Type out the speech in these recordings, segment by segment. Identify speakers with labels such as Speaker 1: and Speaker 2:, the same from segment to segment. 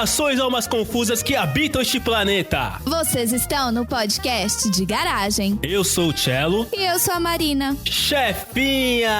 Speaker 1: Saudações, almas confusas que habitam este planeta!
Speaker 2: Vocês estão no podcast de garagem.
Speaker 1: Eu sou o Cello.
Speaker 2: E eu sou a Marina.
Speaker 1: Chefinha!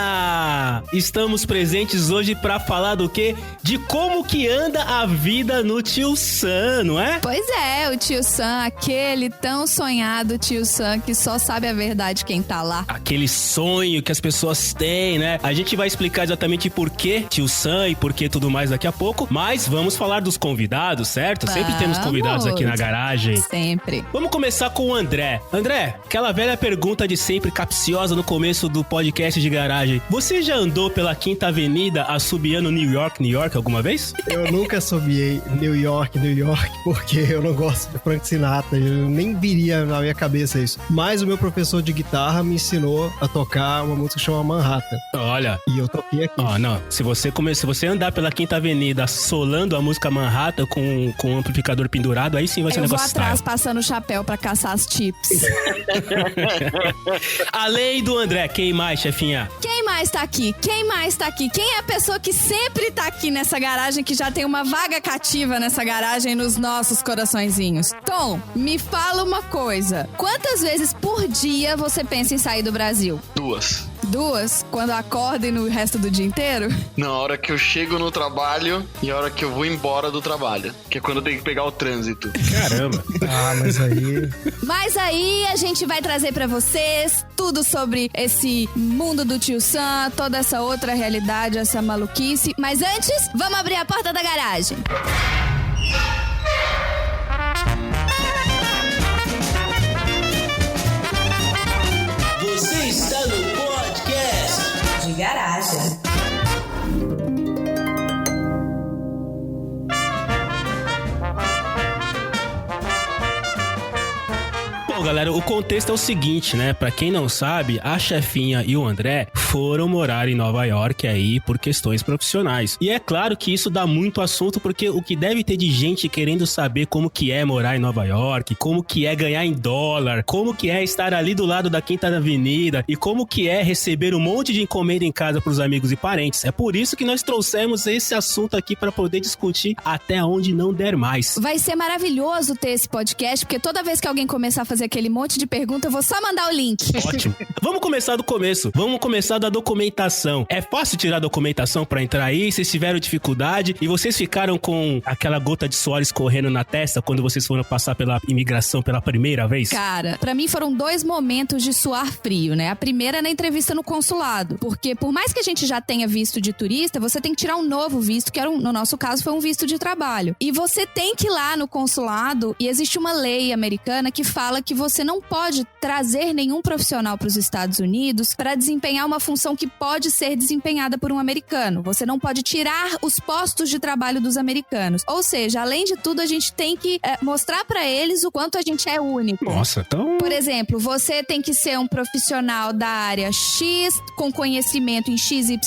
Speaker 1: Estamos presentes hoje pra falar do quê? De como que anda a vida no Tio Sam, não é?
Speaker 2: Pois é, o Tio Sam, aquele tão sonhado Tio Sam que só sabe a verdade quem tá lá.
Speaker 1: Aquele sonho que as pessoas têm, né? A gente vai explicar exatamente por que Tio Sam e por que tudo mais daqui a pouco, mas vamos falar dos convidados, certo? Sempre temos convidados aqui na garagem.
Speaker 2: Sempre.
Speaker 1: Vamos começar com o André. André, aquela velha pergunta de sempre, capciosa no começo do podcast de garagem. Você já andou pela Quinta Avenida assobiando New York alguma vez?
Speaker 3: Eu nunca assobiei New York, porque eu não gosto de Frank Sinatra. Eu nem viria na minha cabeça isso. Mas o meu professor de guitarra me ensinou a tocar uma música que chama Manhattan.
Speaker 1: Olha.
Speaker 3: E eu toquei aqui.
Speaker 1: Não. Se você andar pela Quinta Avenida solando a música Manhattan com o amplificador pendurado, aí sim vai ser um negócio style.
Speaker 2: Eu vou atrás passando o chapéu pra caçar as chips.
Speaker 1: Além do André, quem mais, chefinha?
Speaker 2: Quem mais tá aqui? Quem é a pessoa que sempre tá aqui nessa garagem, que já tem uma vaga cativa nessa garagem nos nossos coraçõezinhos? Tom, me fala uma coisa. Quantas vezes por dia você pensa em sair do Brasil?
Speaker 4: Duas?
Speaker 2: Quando acorda e no resto do dia inteiro?
Speaker 4: Na hora que eu chego no trabalho e a hora que eu vou embora do trabalho. Que é quando eu tenho que pegar o trânsito.
Speaker 1: Caramba.
Speaker 3: Mas
Speaker 2: aí a gente vai trazer pra vocês tudo sobre esse mundo do Tio Sam, toda essa outra realidade, essa maluquice. Mas antes, vamos abrir a porta da garagem.
Speaker 1: Você está no podcast
Speaker 2: de garagem.
Speaker 1: Bom, galera, o contexto é o seguinte, né? Pra quem não sabe, a chefinha e o André foram morar em Nova York aí por questões profissionais. E é claro que isso dá muito assunto, porque o que deve ter de gente querendo saber como que é morar em Nova York, como que é ganhar em dólar, como que é estar ali do lado da Quinta Avenida e como que é receber um monte de encomenda em casa pros amigos e parentes. É por isso que nós trouxemos esse assunto aqui pra poder discutir até onde não der mais.
Speaker 2: Vai ser maravilhoso ter esse podcast, porque toda vez que alguém começar a fazer aquele monte de pergunta, eu vou só mandar o link.
Speaker 1: Ótimo. Vamos começar do começo. Vamos começar da documentação. É fácil tirar a documentação pra entrar aí? Vocês tiveram dificuldade? E vocês ficaram com aquela gota de suor escorrendo na testa quando vocês foram passar pela imigração pela primeira vez? Cara,
Speaker 2: pra mim foram 2 momentos de suar frio, né? A primeira na entrevista no consulado. Porque por mais que a gente já tenha visto de turista, você tem que tirar um novo visto, que era no nosso caso foi um visto de trabalho. E você tem que ir lá no consulado, e existe uma lei americana que fala que você não pode trazer nenhum profissional para os Estados Unidos para desempenhar uma função que pode ser desempenhada por um americano. Você não pode tirar os postos de trabalho dos americanos. Ou seja, além de tudo, a gente tem que mostrar para eles o quanto a gente é único.
Speaker 1: Nossa, então...
Speaker 2: Por exemplo, você tem que ser um profissional da área X, com conhecimento em XYZ,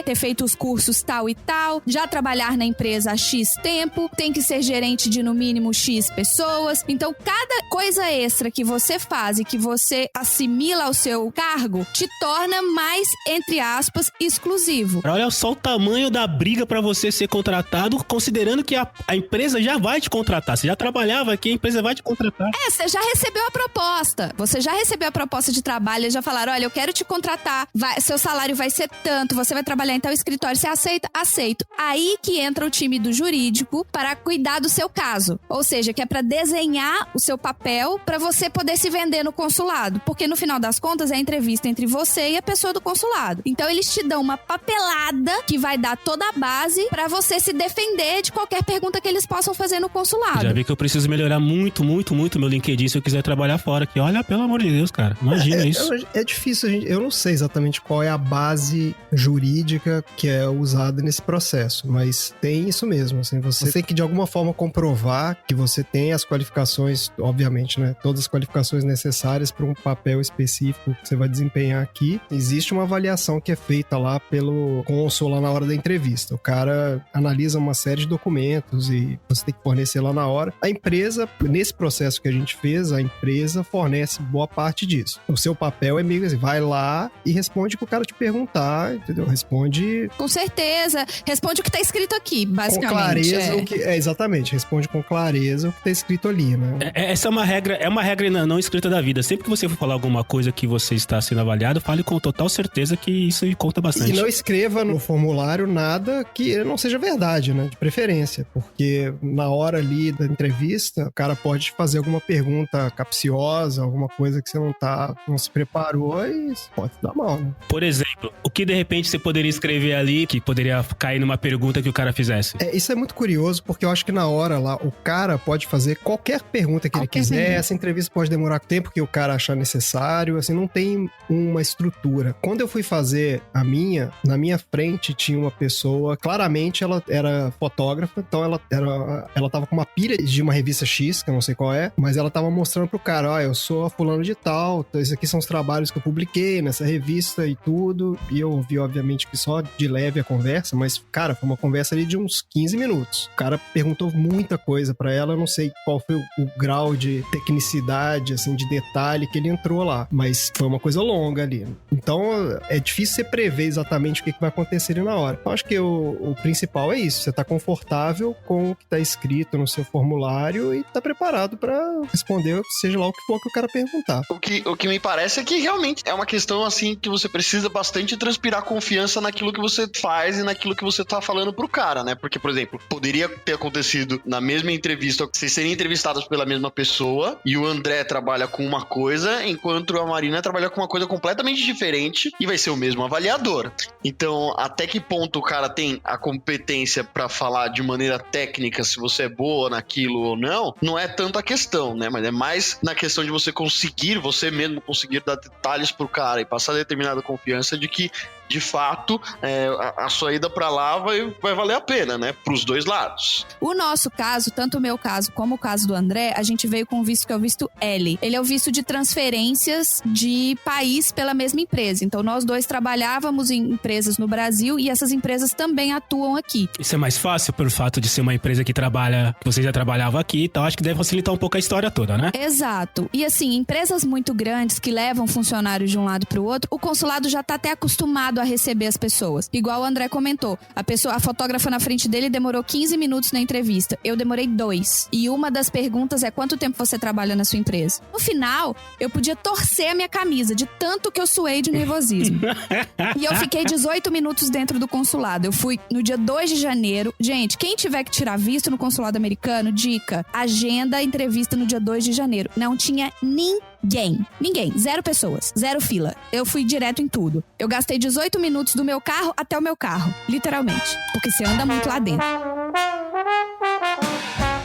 Speaker 2: ter feito os cursos tal e tal, já trabalhar na empresa há X tempo, tem que ser gerente de no mínimo X pessoas. Então, cada coisa extra que você faz e que você assimila ao seu cargo te torna mais, entre aspas, exclusivo.
Speaker 1: Olha só o tamanho da briga pra você ser contratado, considerando que a empresa já vai te contratar. Você já trabalhava aqui, a empresa vai te contratar.
Speaker 2: Você já recebeu a proposta. Você já recebeu a proposta de trabalho, eles já falaram, olha, eu quero te contratar, seu salário vai ser tanto, você vai trabalhar em tal escritório, você aceita? Aceito. Aí que entra o time do jurídico para cuidar do seu caso. Ou seja, que é pra desenhar o seu papel pra você poder se vender no consulado. Porque no final das contas é a entrevista entre você e a pessoa do consulado. Então eles te dão uma papelada que vai dar toda a base pra você se defender de qualquer pergunta que eles possam fazer no consulado.
Speaker 1: Já vi que eu preciso melhorar muito meu LinkedIn se eu quiser trabalhar fora aqui. Olha, pelo amor de Deus, cara. Imagina isso.
Speaker 3: É difícil, eu não sei exatamente qual é a base jurídica que é usada nesse processo, mas tem isso mesmo, assim, você tem que de alguma forma comprovar que você tem as qualificações, obviamente, né, todas as qualificações necessárias para um papel específico que você vai desempenhar aqui. Existe uma avaliação que é feita lá pelo cônsul lá na hora da entrevista. O cara analisa uma série de documentos e você tem que fornecer lá na hora. A empresa, nesse processo que a gente fez, a empresa fornece boa parte disso. O seu papel é meio assim, vai lá e responde o que o cara te perguntar, entendeu? Responde...
Speaker 2: Com certeza. Responde o que tá escrito aqui, basicamente.
Speaker 3: Com clareza o que... exatamente. Responde com clareza o que tá escrito ali, né?
Speaker 1: Essa é uma regra não escrita da vida. Sempre que você for falar alguma coisa que você está sendo avaliado, fale com total certeza que isso conta bastante.
Speaker 3: E não escreva no formulário nada que não seja verdade, né? De preferência. Porque na hora ali da entrevista, o cara pode fazer alguma pergunta capciosa, alguma coisa que você não se preparou e pode dar mal, né?
Speaker 1: Por exemplo, o que de repente você poderia escrever ali que poderia cair numa pergunta que o cara fizesse?
Speaker 3: Isso é muito curioso, porque eu acho que na hora lá, o cara pode fazer qualquer pergunta que ele quiser. Essa entrevista pode demorar tempo que o cara achar necessário, assim, não tem uma estrutura. Quando eu fui fazer a minha, na minha frente tinha uma pessoa, claramente ela era fotógrafa, então ela tava com uma pilha de uma revista X, que eu não sei qual é, mas ela tava mostrando pro cara, eu sou a fulano de tal, esses aqui são os trabalhos que eu publiquei nessa revista e tudo, e eu ouvi, obviamente, que só de leve a conversa, mas, cara, foi uma conversa ali de uns 15 minutos. O cara perguntou muita coisa pra ela, eu não sei qual foi o grau de tecnicidade, assim, de detalhe que ele entrou lá, mas foi uma coisa longa ali. Então, é difícil você prever exatamente o que vai acontecer ali na hora. Eu acho que o principal é isso, você tá confortável com o que tá escrito no seu formulário e tá preparado pra responder, seja lá o que for que o cara perguntar.
Speaker 4: O que me parece é que realmente é uma questão, assim, que você precisa bastante transpirar confiança naquilo que você faz e naquilo que você tá falando pro cara, né? Porque, por exemplo, poderia ter acontecido na mesma entrevista, vocês serem entrevistados pela mesma pessoa e o André trabalha com uma coisa, enquanto a Marina trabalha com uma coisa completamente diferente e vai ser o mesmo avaliador. Então, até que ponto o cara tem a competência pra falar de maneira técnica se você é boa naquilo ou não é tanto a questão, né? Mas é mais na questão de você mesmo conseguir dar detalhes pro cara e passar determinada confiança de que, de fato, a sua ida pra lá vai valer a pena, né? Pros dois lados.
Speaker 2: O nosso caso, tanto o meu caso como o caso do André, a gente veio com um visto que é o visto L. Ele é o visto de transferências de país pela mesma empresa. Então, nós dois trabalhávamos em empresas no Brasil e essas empresas também atuam aqui.
Speaker 1: Isso é mais fácil pelo fato de ser uma empresa que você já trabalhava aqui, então acho que deve facilitar um pouco a história toda, né?
Speaker 2: Exato. E assim, empresas muito grandes que levam funcionários de um lado pro outro, o consulado já tá até acostumado a receber as pessoas. Igual o André comentou, a fotógrafa na frente dele demorou 15 minutos na entrevista. Eu demorei 2. E uma das perguntas é quanto tempo você trabalha na sua empresa? No final, eu podia torcer a minha camisa de tanto que eu suei de nervosismo. E eu fiquei 18 minutos dentro do consulado. Eu fui no dia 2 de janeiro. Gente, quem tiver que tirar visto no consulado americano, dica, agenda a entrevista no dia 2 de janeiro. Não tinha Ninguém. 0 pessoas. 0 fila. Eu fui direto em tudo. Eu gastei 18 minutos do meu carro até o meu carro. Literalmente. Porque você anda muito lá dentro.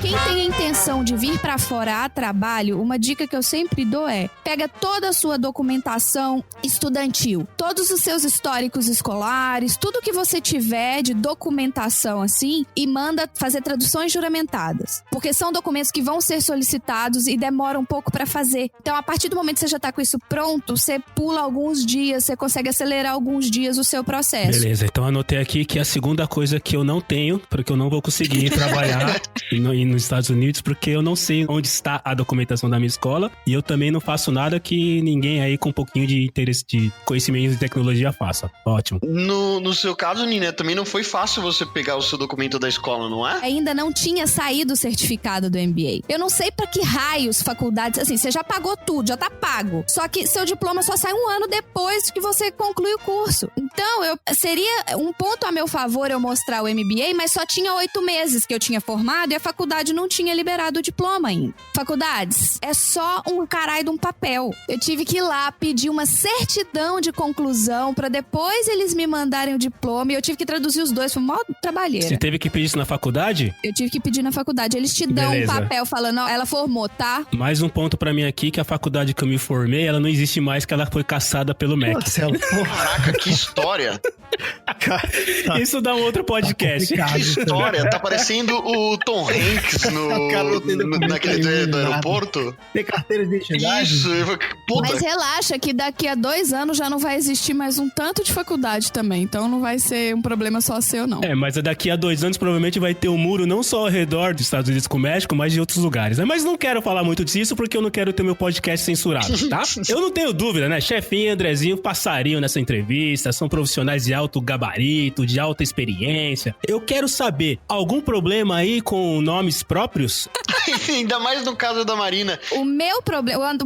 Speaker 2: Quem tem a intenção de vir pra fora a trabalho, uma dica que eu sempre dou é: pega toda a sua documentação estudantil, todos os seus históricos escolares, tudo que você tiver de documentação assim, e manda fazer traduções juramentadas. Porque são documentos que vão ser solicitados e demoram um pouco pra fazer. Então, a partir do momento que você já tá com isso pronto, você pula alguns dias, você consegue acelerar alguns dias o seu processo.
Speaker 1: Beleza, então anotei aqui que a segunda coisa que eu não tenho, porque eu não vou conseguir trabalhar nos Estados Unidos, porque eu não sei onde está a documentação da minha escola e eu também não faço nada que ninguém aí com um pouquinho de interesse, de conhecimento de tecnologia faça. Ótimo.
Speaker 4: No seu caso, Nina, também não foi fácil você pegar o seu documento da escola, não é?
Speaker 2: Ainda não tinha saído o certificado do MBA. Eu não sei pra que raios faculdades, assim, você já pagou tudo, já tá pago. Só que seu diploma só sai 1 ano depois que você conclui o curso. Então, seria um ponto a meu favor eu mostrar o MBA, mas só tinha 8 meses que eu tinha formado e a faculdade não tinha liberado o diploma ainda. Faculdades, é só um caralho de um papel. Eu tive que ir lá pedir uma certidão de conclusão pra depois eles me mandarem o diploma e eu tive que traduzir os dois, foi mó trabalheira.
Speaker 1: Você teve que pedir isso na faculdade?
Speaker 2: Eu tive que pedir na faculdade. Eles te dão um papel falando, ó, ela formou, tá?
Speaker 1: Mais um ponto pra mim aqui, que a faculdade que eu me formei, ela não existe mais, que ela foi caçada pelo MEC.
Speaker 3: Marcelo,
Speaker 4: caraca, que história!
Speaker 1: Isso dá um outro podcast.
Speaker 4: Que história, tá parecendo o Tom Hanks Pix
Speaker 3: O cara não tem documento
Speaker 4: naquele
Speaker 3: nenhum,
Speaker 4: do
Speaker 3: nada.
Speaker 4: aeroporto?
Speaker 3: Tem carteira de identidade?
Speaker 4: Isso, puta.
Speaker 2: Mas relaxa que daqui a 2 anos já não vai existir mais um tanto de faculdade também. Então não vai ser um problema só seu, não.
Speaker 1: Mas daqui a 2 anos provavelmente vai ter um muro não só ao redor dos Estados Unidos com o México, mas de outros lugares, né? Mas não quero falar muito disso porque eu não quero ter meu podcast censurado, tá? Eu não tenho dúvida, né? Chefinho e Andrezinho passariam nessa entrevista, são profissionais de alto gabarito, de alta experiência. Eu quero saber, algum problema aí com nomes próprios?
Speaker 4: Ainda mais no caso da Marina.
Speaker 2: O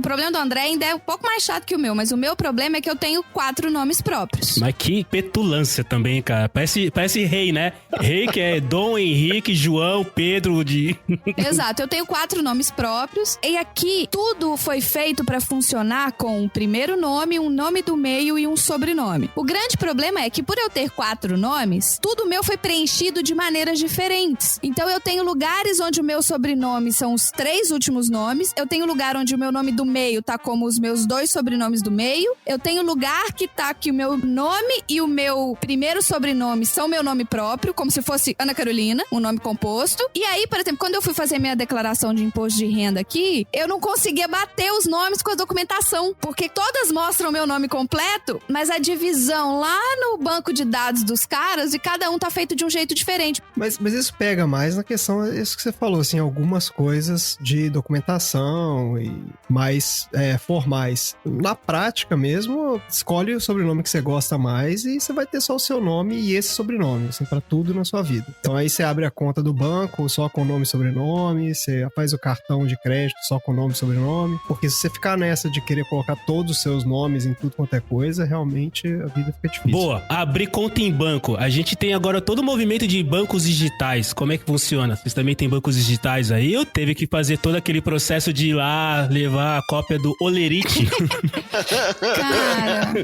Speaker 2: problema do André ainda é um pouco mais chato que o meu, mas o meu problema é que eu tenho 4 nomes próprios.
Speaker 1: Mas que petulância também, cara. Parece rei, né? Rei que é Dom Henrique, João, Pedro de...
Speaker 2: Exato, eu tenho 4 nomes próprios. E aqui, tudo foi feito pra funcionar com um primeiro nome, um nome do meio e um sobrenome. O grande problema é que por eu ter 4 nomes, tudo meu foi preenchido de maneiras diferentes. Então eu tenho lugares onde o meu sobrenome são os 3 últimos nomes. Eu tenho lugar onde o meu nome do meio tá como os meus 2 sobrenomes do meio. Eu tenho lugar que tá que o meu nome e o meu primeiro sobrenome são meu nome próprio, como se fosse Ana Carolina, um nome composto. E aí, por exemplo, quando eu fui fazer minha declaração de imposto de renda aqui, eu não conseguia bater os nomes com a documentação, porque todas mostram o meu nome completo, mas a divisão lá no banco de dados dos caras, e cada um tá feito de um jeito diferente.
Speaker 3: Mas isso pega mais na questão, isso que você falou, assim, algumas coisas de documentação e mais formais. Na prática mesmo, escolhe o sobrenome que você gosta mais e você vai ter só o seu nome e esse sobrenome, assim, pra tudo na sua vida. Então aí você abre a conta do banco só com nome e sobrenome, você faz o cartão de crédito só com nome e sobrenome, porque se você ficar nessa de querer colocar todos os seus nomes em tudo quanto é coisa, realmente a vida fica difícil.
Speaker 1: Boa, abrir conta em banco. A gente tem agora todo o movimento de bancos digitais. Como é que funciona? Vocês também têm bancos digitais aí? Eu teve que fazer todo aquele processo de ir lá, levar a cópia do Olerite.
Speaker 2: Cara,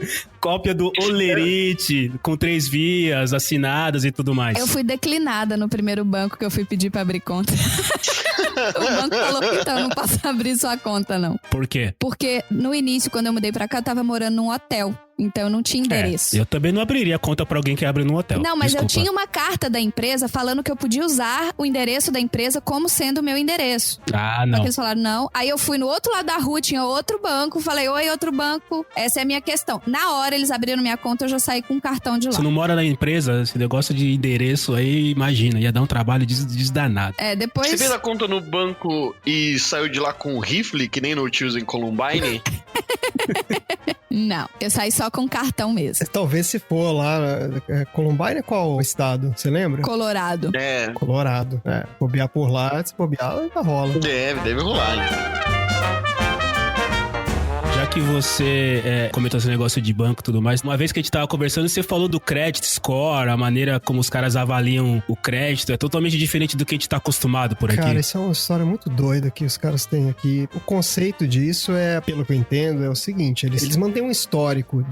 Speaker 1: Cópia do Olerite, com 3 vias, assinadas e tudo mais.
Speaker 2: eu fui declinada no primeiro banco que eu fui pedir pra abrir conta. O banco falou, então, não posso abrir sua conta, não.
Speaker 1: Por quê?
Speaker 2: Porque no início, quando eu mudei pra cá, eu tava morando num hotel. Então eu não tinha endereço.
Speaker 1: Eu também não abriria conta pra alguém que abre num hotel.
Speaker 2: Não, mas
Speaker 1: Desculpa.
Speaker 2: eu tinha uma carta da empresa falando que eu podia usar o endereço da empresa como sendo o meu endereço.
Speaker 1: Ah,
Speaker 2: Só
Speaker 1: não.
Speaker 2: que eles falaram não. Aí eu fui no outro lado da rua, tinha outro banco. Falei, oi, outro banco. Essa é a minha questão. Na hora eles abriram minha conta, eu já saí com um cartão de lá.
Speaker 1: Você não mora na empresa, esse negócio de endereço aí, imagina, ia dar um trabalho desdanado.
Speaker 2: Depois...
Speaker 4: Você fez a conta no banco e saiu de lá com um rifle, que nem no Tios em Columbine?
Speaker 2: Não, eu saí só com cartão mesmo.
Speaker 3: Talvez se for lá, Columbine é qual estado? Você lembra?
Speaker 2: Colorado.
Speaker 3: Colorado. Bobear por lá, se bobear, ainda rola.
Speaker 4: Deve rolar, né?
Speaker 1: Já que você comentou esse negócio de banco e tudo mais, uma vez que a gente tava conversando, você falou do credit score, a maneira como os caras avaliam o crédito, é totalmente diferente do que a gente tá acostumado por aqui.
Speaker 3: Cara, isso é uma história muito doida que os caras têm aqui. O conceito disso pelo que eu entendo, é o seguinte, eles mantêm um histórico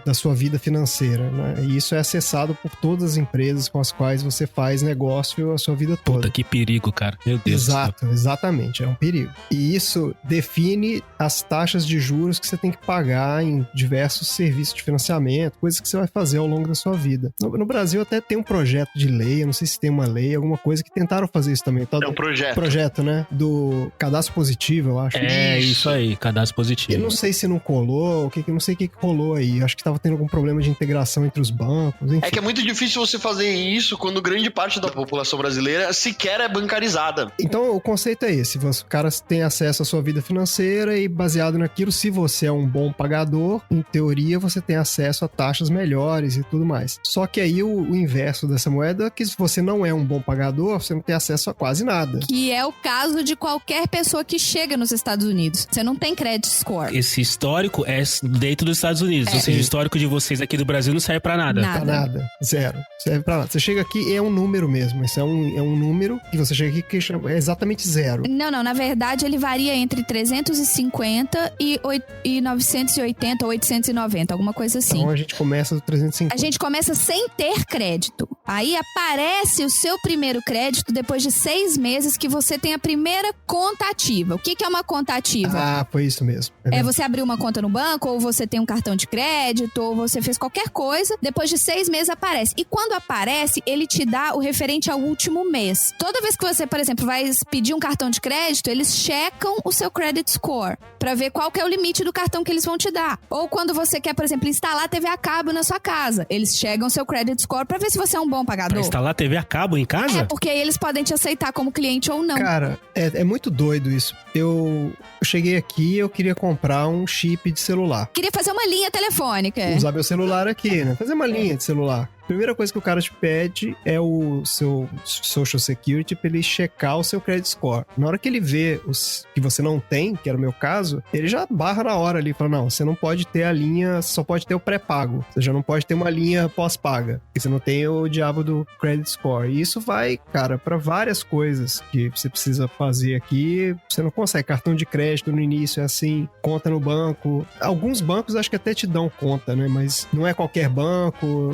Speaker 3: da sua vida financeira, né? E isso é acessado por todas as empresas com as quais você faz negócio a sua vida toda.
Speaker 1: Puta, que perigo, cara. Meu Deus.
Speaker 3: Exato, exatamente, é um perigo. E isso define as taxas de juros que você tem que pagar em diversos serviços de financiamento, coisas que você vai fazer ao longo da sua vida. No Brasil até tem um projeto de lei, eu não sei se tem uma lei, alguma coisa que tentaram fazer isso também.
Speaker 4: É um projeto.
Speaker 3: Projeto, né? Do cadastro positivo, eu acho.
Speaker 1: Isso aí, cadastro positivo.
Speaker 3: Eu não sei se não colou, não sei o que rolou aí. Eu acho que tava tendo algum problema de integração entre os bancos, enfim.
Speaker 4: É que é muito difícil você fazer isso quando grande parte da população brasileira sequer é bancarizada.
Speaker 3: Então, o conceito é esse. Os caras têm acesso à sua vida financeira e, baseado naquilo, se você é um bom pagador, em teoria, você tem acesso a taxas melhores e tudo mais. Só que aí, o inverso dessa moeda é que se você não é um bom pagador, você não tem acesso a quase nada.
Speaker 2: Que é o caso de qualquer pessoa que chega nos Estados Unidos. Você não tem credit score.
Speaker 1: Esse histórico é dentro dos Estados Unidos. Ou seja, o histórico de vocês aqui do Brasil não serve pra nada.
Speaker 3: Pra nada. Zero. Serve pra nada. Você chega aqui e é um número mesmo. Isso é um número que você chega aqui que é exatamente zero.
Speaker 2: Não. Na verdade, ele varia entre 350 e 980 ou 890, alguma coisa assim.
Speaker 3: Então a gente começa do 350.
Speaker 2: A gente começa sem ter crédito. Aí aparece o seu primeiro crédito depois de 6 meses que você tem a primeira conta ativa. O que é uma conta ativa?
Speaker 3: Ah, foi isso mesmo.
Speaker 2: É você abrir uma conta no banco, ou você tem um cartão de crédito, ou você fez qualquer coisa. Depois de 6 meses aparece. E quando aparece, ele te dá o referente ao último mês. Toda vez que você, por exemplo, vai pedir um cartão de crédito, eles checam o seu credit score pra ver qual que é o limite do cartão que eles vão te dar. Ou quando você quer, por exemplo, instalar TV a cabo na sua casa, eles chegam o seu credit score pra ver se você é um bom pagador.
Speaker 1: Pra instalar TV a cabo em casa?
Speaker 2: É, porque aí eles podem te aceitar como cliente ou não.
Speaker 3: Cara, é muito doido isso. Eu cheguei aqui e eu queria comprar um chip de celular.
Speaker 2: Queria fazer uma linha telefônica.
Speaker 3: Usar meu celular aqui, né? Fazer uma linha de celular. Primeira coisa que o cara te pede é o seu Social Security pra ele checar o seu credit score. Na hora que ele vê os que você não tem, que era o meu caso, ele já barra na hora ali. Fala, não, você não pode ter a linha, só pode ter o pré-pago. Você já não pode ter uma linha pós-paga. Porque você não tem o diabo do credit score. E isso vai, cara, pra várias coisas que você precisa fazer aqui. Você não consegue. Cartão de crédito no início é assim, conta no banco. Alguns bancos acho que até te dão conta, né? Mas não é qualquer banco.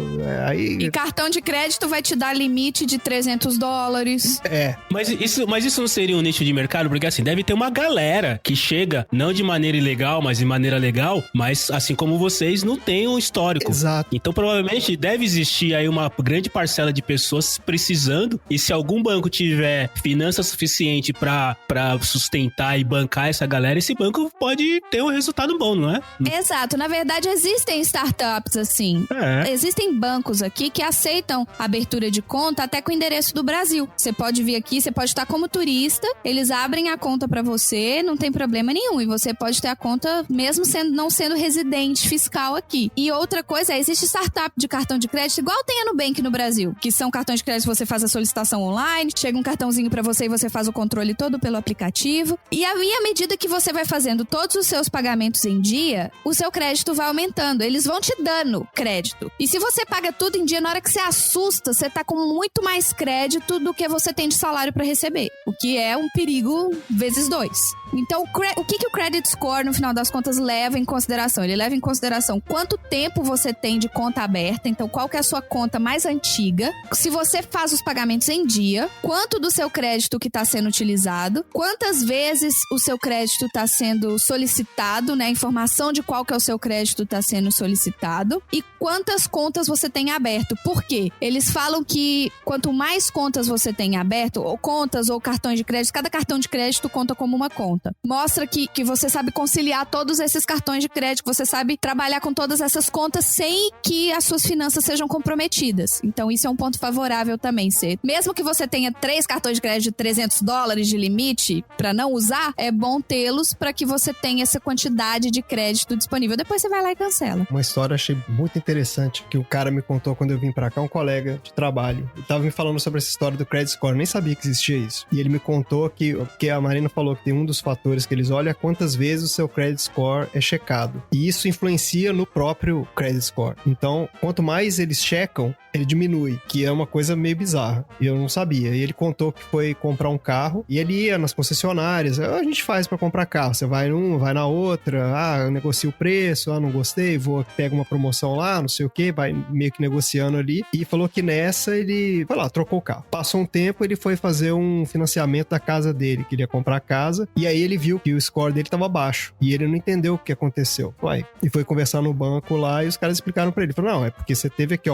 Speaker 2: E cartão de crédito vai te dar limite de $300.
Speaker 3: É.
Speaker 1: Mas isso não seria um nicho de mercado? Porque assim, deve ter uma galera que chega, não de maneira ilegal, mas de maneira legal, mas assim como vocês, não tem um histórico.
Speaker 3: Exato.
Speaker 1: Então provavelmente deve existir aí uma grande parcela de pessoas precisando, e se algum banco tiver finança suficiente pra sustentar e bancar essa galera, esse banco pode ter um resultado bom, não é?
Speaker 2: Exato. Na verdade, existem startups assim. Existem bancos aqui que aceitam abertura de conta até com o endereço do Brasil. Você pode vir aqui, você pode estar como turista, eles abrem a conta pra você, não tem problema nenhum, e você pode ter a conta mesmo não sendo residente fiscal aqui. E outra coisa, existe startup de cartão de crédito igual tem a Nubank no Brasil, que são cartões de crédito que você faz a solicitação online, chega um cartãozinho pra você e você faz o controle todo pelo aplicativo. E aí, à medida que você vai fazendo todos os seus pagamentos em dia, o seu crédito vai aumentando, eles vão te dando crédito. E se você paga tudo em dia, na hora que você assusta, você tá com muito mais crédito do que você tem de salário pra receber. O que é um perigo vezes 2. Então, o que o credit score, no final das contas, leva em consideração? Ele leva em consideração quanto tempo você tem de conta aberta, então qual que é a sua conta mais antiga, se você faz os pagamentos em dia, quanto do seu crédito que está sendo utilizado, quantas vezes o seu crédito está sendo solicitado, né? A informação de qual que é o seu crédito está sendo solicitado e quantas contas você tem aberto. Por quê? Eles falam que quanto mais contas você tem aberto, ou contas ou cartões de crédito, cada cartão de crédito conta como uma conta. Mostra que você sabe conciliar todos esses cartões de crédito, você sabe trabalhar com todas essas contas sem que as suas finanças sejam comprometidas. Então isso é um ponto favorável também. Mesmo que você tenha 3 cartões de crédito de $300 de limite para não usar, é bom tê-los para que você tenha essa quantidade de crédito disponível. Depois você vai lá e cancela.
Speaker 3: Uma história achei muito interessante que o cara me contou quando eu vim pra cá, um colega de trabalho. Ele tava me falando sobre essa história do credit score, eu nem sabia que existia isso. E ele me contou que a Marina falou que tem um dos fatores que eles olham é quantas vezes o seu credit score é checado. E isso influencia no próprio credit score. Então, quanto mais eles checam, ele diminui, que é uma coisa meio bizarra. E eu não sabia. E ele contou que foi comprar um carro e ele ia nas concessionárias. A gente faz pra comprar carro. Você vai num, vai na outra. Eu negocio o preço. Não gostei. Pega uma promoção lá, não sei o que. Vai meio que negociando ali. E falou que nessa ele foi lá, trocou o carro. Passou um tempo, ele foi fazer um financiamento da casa dele, que ele ia comprar a casa. E aí ele viu que o score dele tava baixo. E ele não entendeu o que aconteceu. E foi conversar no banco lá e os caras explicaram pra ele. Falou, não, é porque você teve aqui,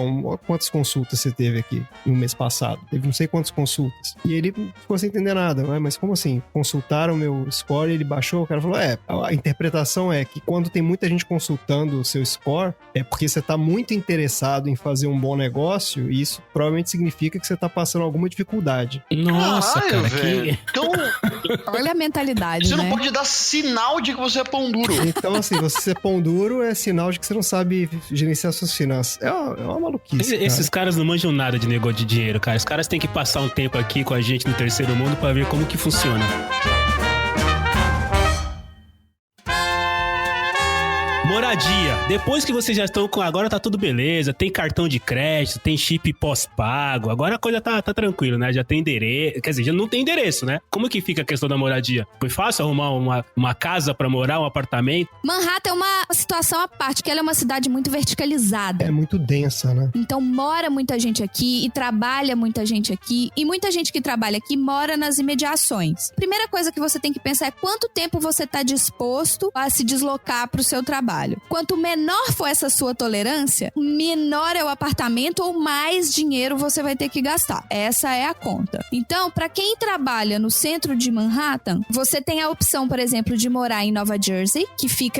Speaker 3: quantas consultas você teve aqui no mês passado? Teve não sei quantas consultas. E ele ficou sem entender nada. Mas como assim? Consultaram o meu score e ele baixou? O cara falou, a interpretação é que quando tem muita gente consultando o seu score, é porque você tá muito interessado em fazer um bom negócio e isso provavelmente significa que você tá passando alguma dificuldade.
Speaker 1: Nossa,
Speaker 4: caralho,
Speaker 1: cara,
Speaker 4: velho. Então,
Speaker 2: olha a mentalidade,
Speaker 4: você
Speaker 2: né?
Speaker 4: não pode dar sinal de que você é pão duro.
Speaker 3: Então, assim, você ser pão duro é sinal de que você não sabe gerenciar suas finanças. É uma maluquice.
Speaker 1: Esses caras não manjam nada de negócio de dinheiro, cara. Os caras têm que passar um tempo aqui com a gente no terceiro mundo pra ver como que funciona. moradia. Depois que vocês já estão com... Agora tá tudo beleza, tem cartão de crédito, tem chip pós-pago. Agora a coisa tá tranquilo, né? Já tem endereço. Quer dizer, já não tem endereço, né? Como que fica a questão da moradia? Foi fácil arrumar uma casa pra morar, um apartamento?
Speaker 2: Manhattan é uma situação à parte, que ela é uma cidade muito verticalizada.
Speaker 3: É muito densa, né?
Speaker 2: Então mora muita gente aqui e trabalha muita gente aqui. E muita gente que trabalha aqui mora nas imediações. Primeira coisa que você tem que pensar é quanto tempo você está disposto a se deslocar para o seu trabalho. Quanto menor for essa sua tolerância, menor é o apartamento ou mais dinheiro você vai ter que gastar. Essa é a conta. Então, para quem trabalha no centro de Manhattan, você tem a opção, por exemplo, de morar em Nova Jersey,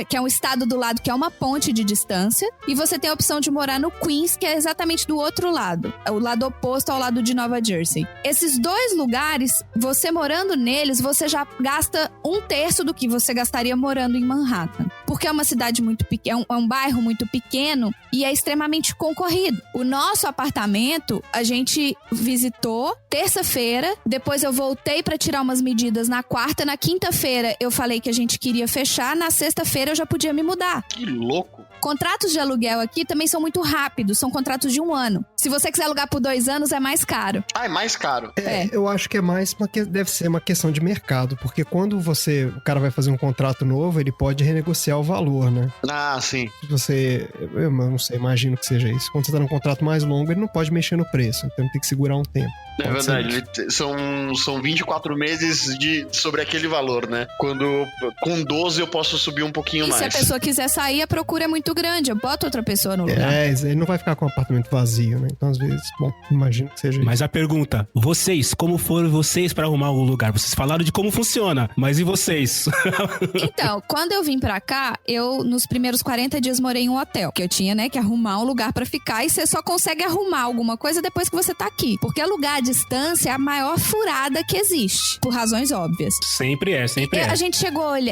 Speaker 2: que é um estado do lado que é uma ponte de distância, e você tem a opção de morar no Queens, que é exatamente do outro lado, é o lado oposto ao lado de Nova Jersey. Esses dois lugares, você morando neles, você já gasta 1/3 do que você gastaria morando em Manhattan. Porque é uma cidade muito pequena, é um bairro muito pequeno e é extremamente concorrido. O nosso apartamento, a gente visitou terça-feira, depois eu voltei pra tirar umas medidas na quarta, na quinta-feira eu falei que a gente queria fechar, na sexta-feira eu já podia me mudar.
Speaker 4: Que louco!
Speaker 2: Contratos de aluguel aqui também são muito rápidos, são contratos de 1 ano. Se você quiser alugar por 2 anos, é mais caro.
Speaker 4: Ah, é mais caro?
Speaker 3: Eu acho que é mais deve ser uma questão de mercado, porque quando o cara vai fazer um contrato novo, ele pode renegociar o valor, né?
Speaker 4: Ah, sim.
Speaker 3: Se eu não sei, imagino que seja isso. Quando você tá num contrato mais longo, ele não pode mexer no preço, então ele tem que segurar um tempo.
Speaker 4: É verdade, são 24 meses sobre aquele valor, né? Quando com 12 eu posso subir um pouquinho mais.
Speaker 2: E se a pessoa quiser sair, a procura é muito grande, eu boto outra pessoa no lugar.
Speaker 3: Ele não vai ficar com o apartamento vazio, né? Então, às vezes, imagino que seja isso.
Speaker 1: Mas a pergunta, como foram vocês pra arrumar o lugar? Vocês falaram de como funciona, mas e vocês?
Speaker 2: Então, quando eu vim pra cá, eu nos primeiros 40 dias morei em um hotel, que eu tinha, né, que arrumar um lugar pra ficar, e você só consegue arrumar alguma coisa depois que você tá aqui. Porque alugar à distância é a maior furada que existe, por razões óbvias.
Speaker 1: Sempre é.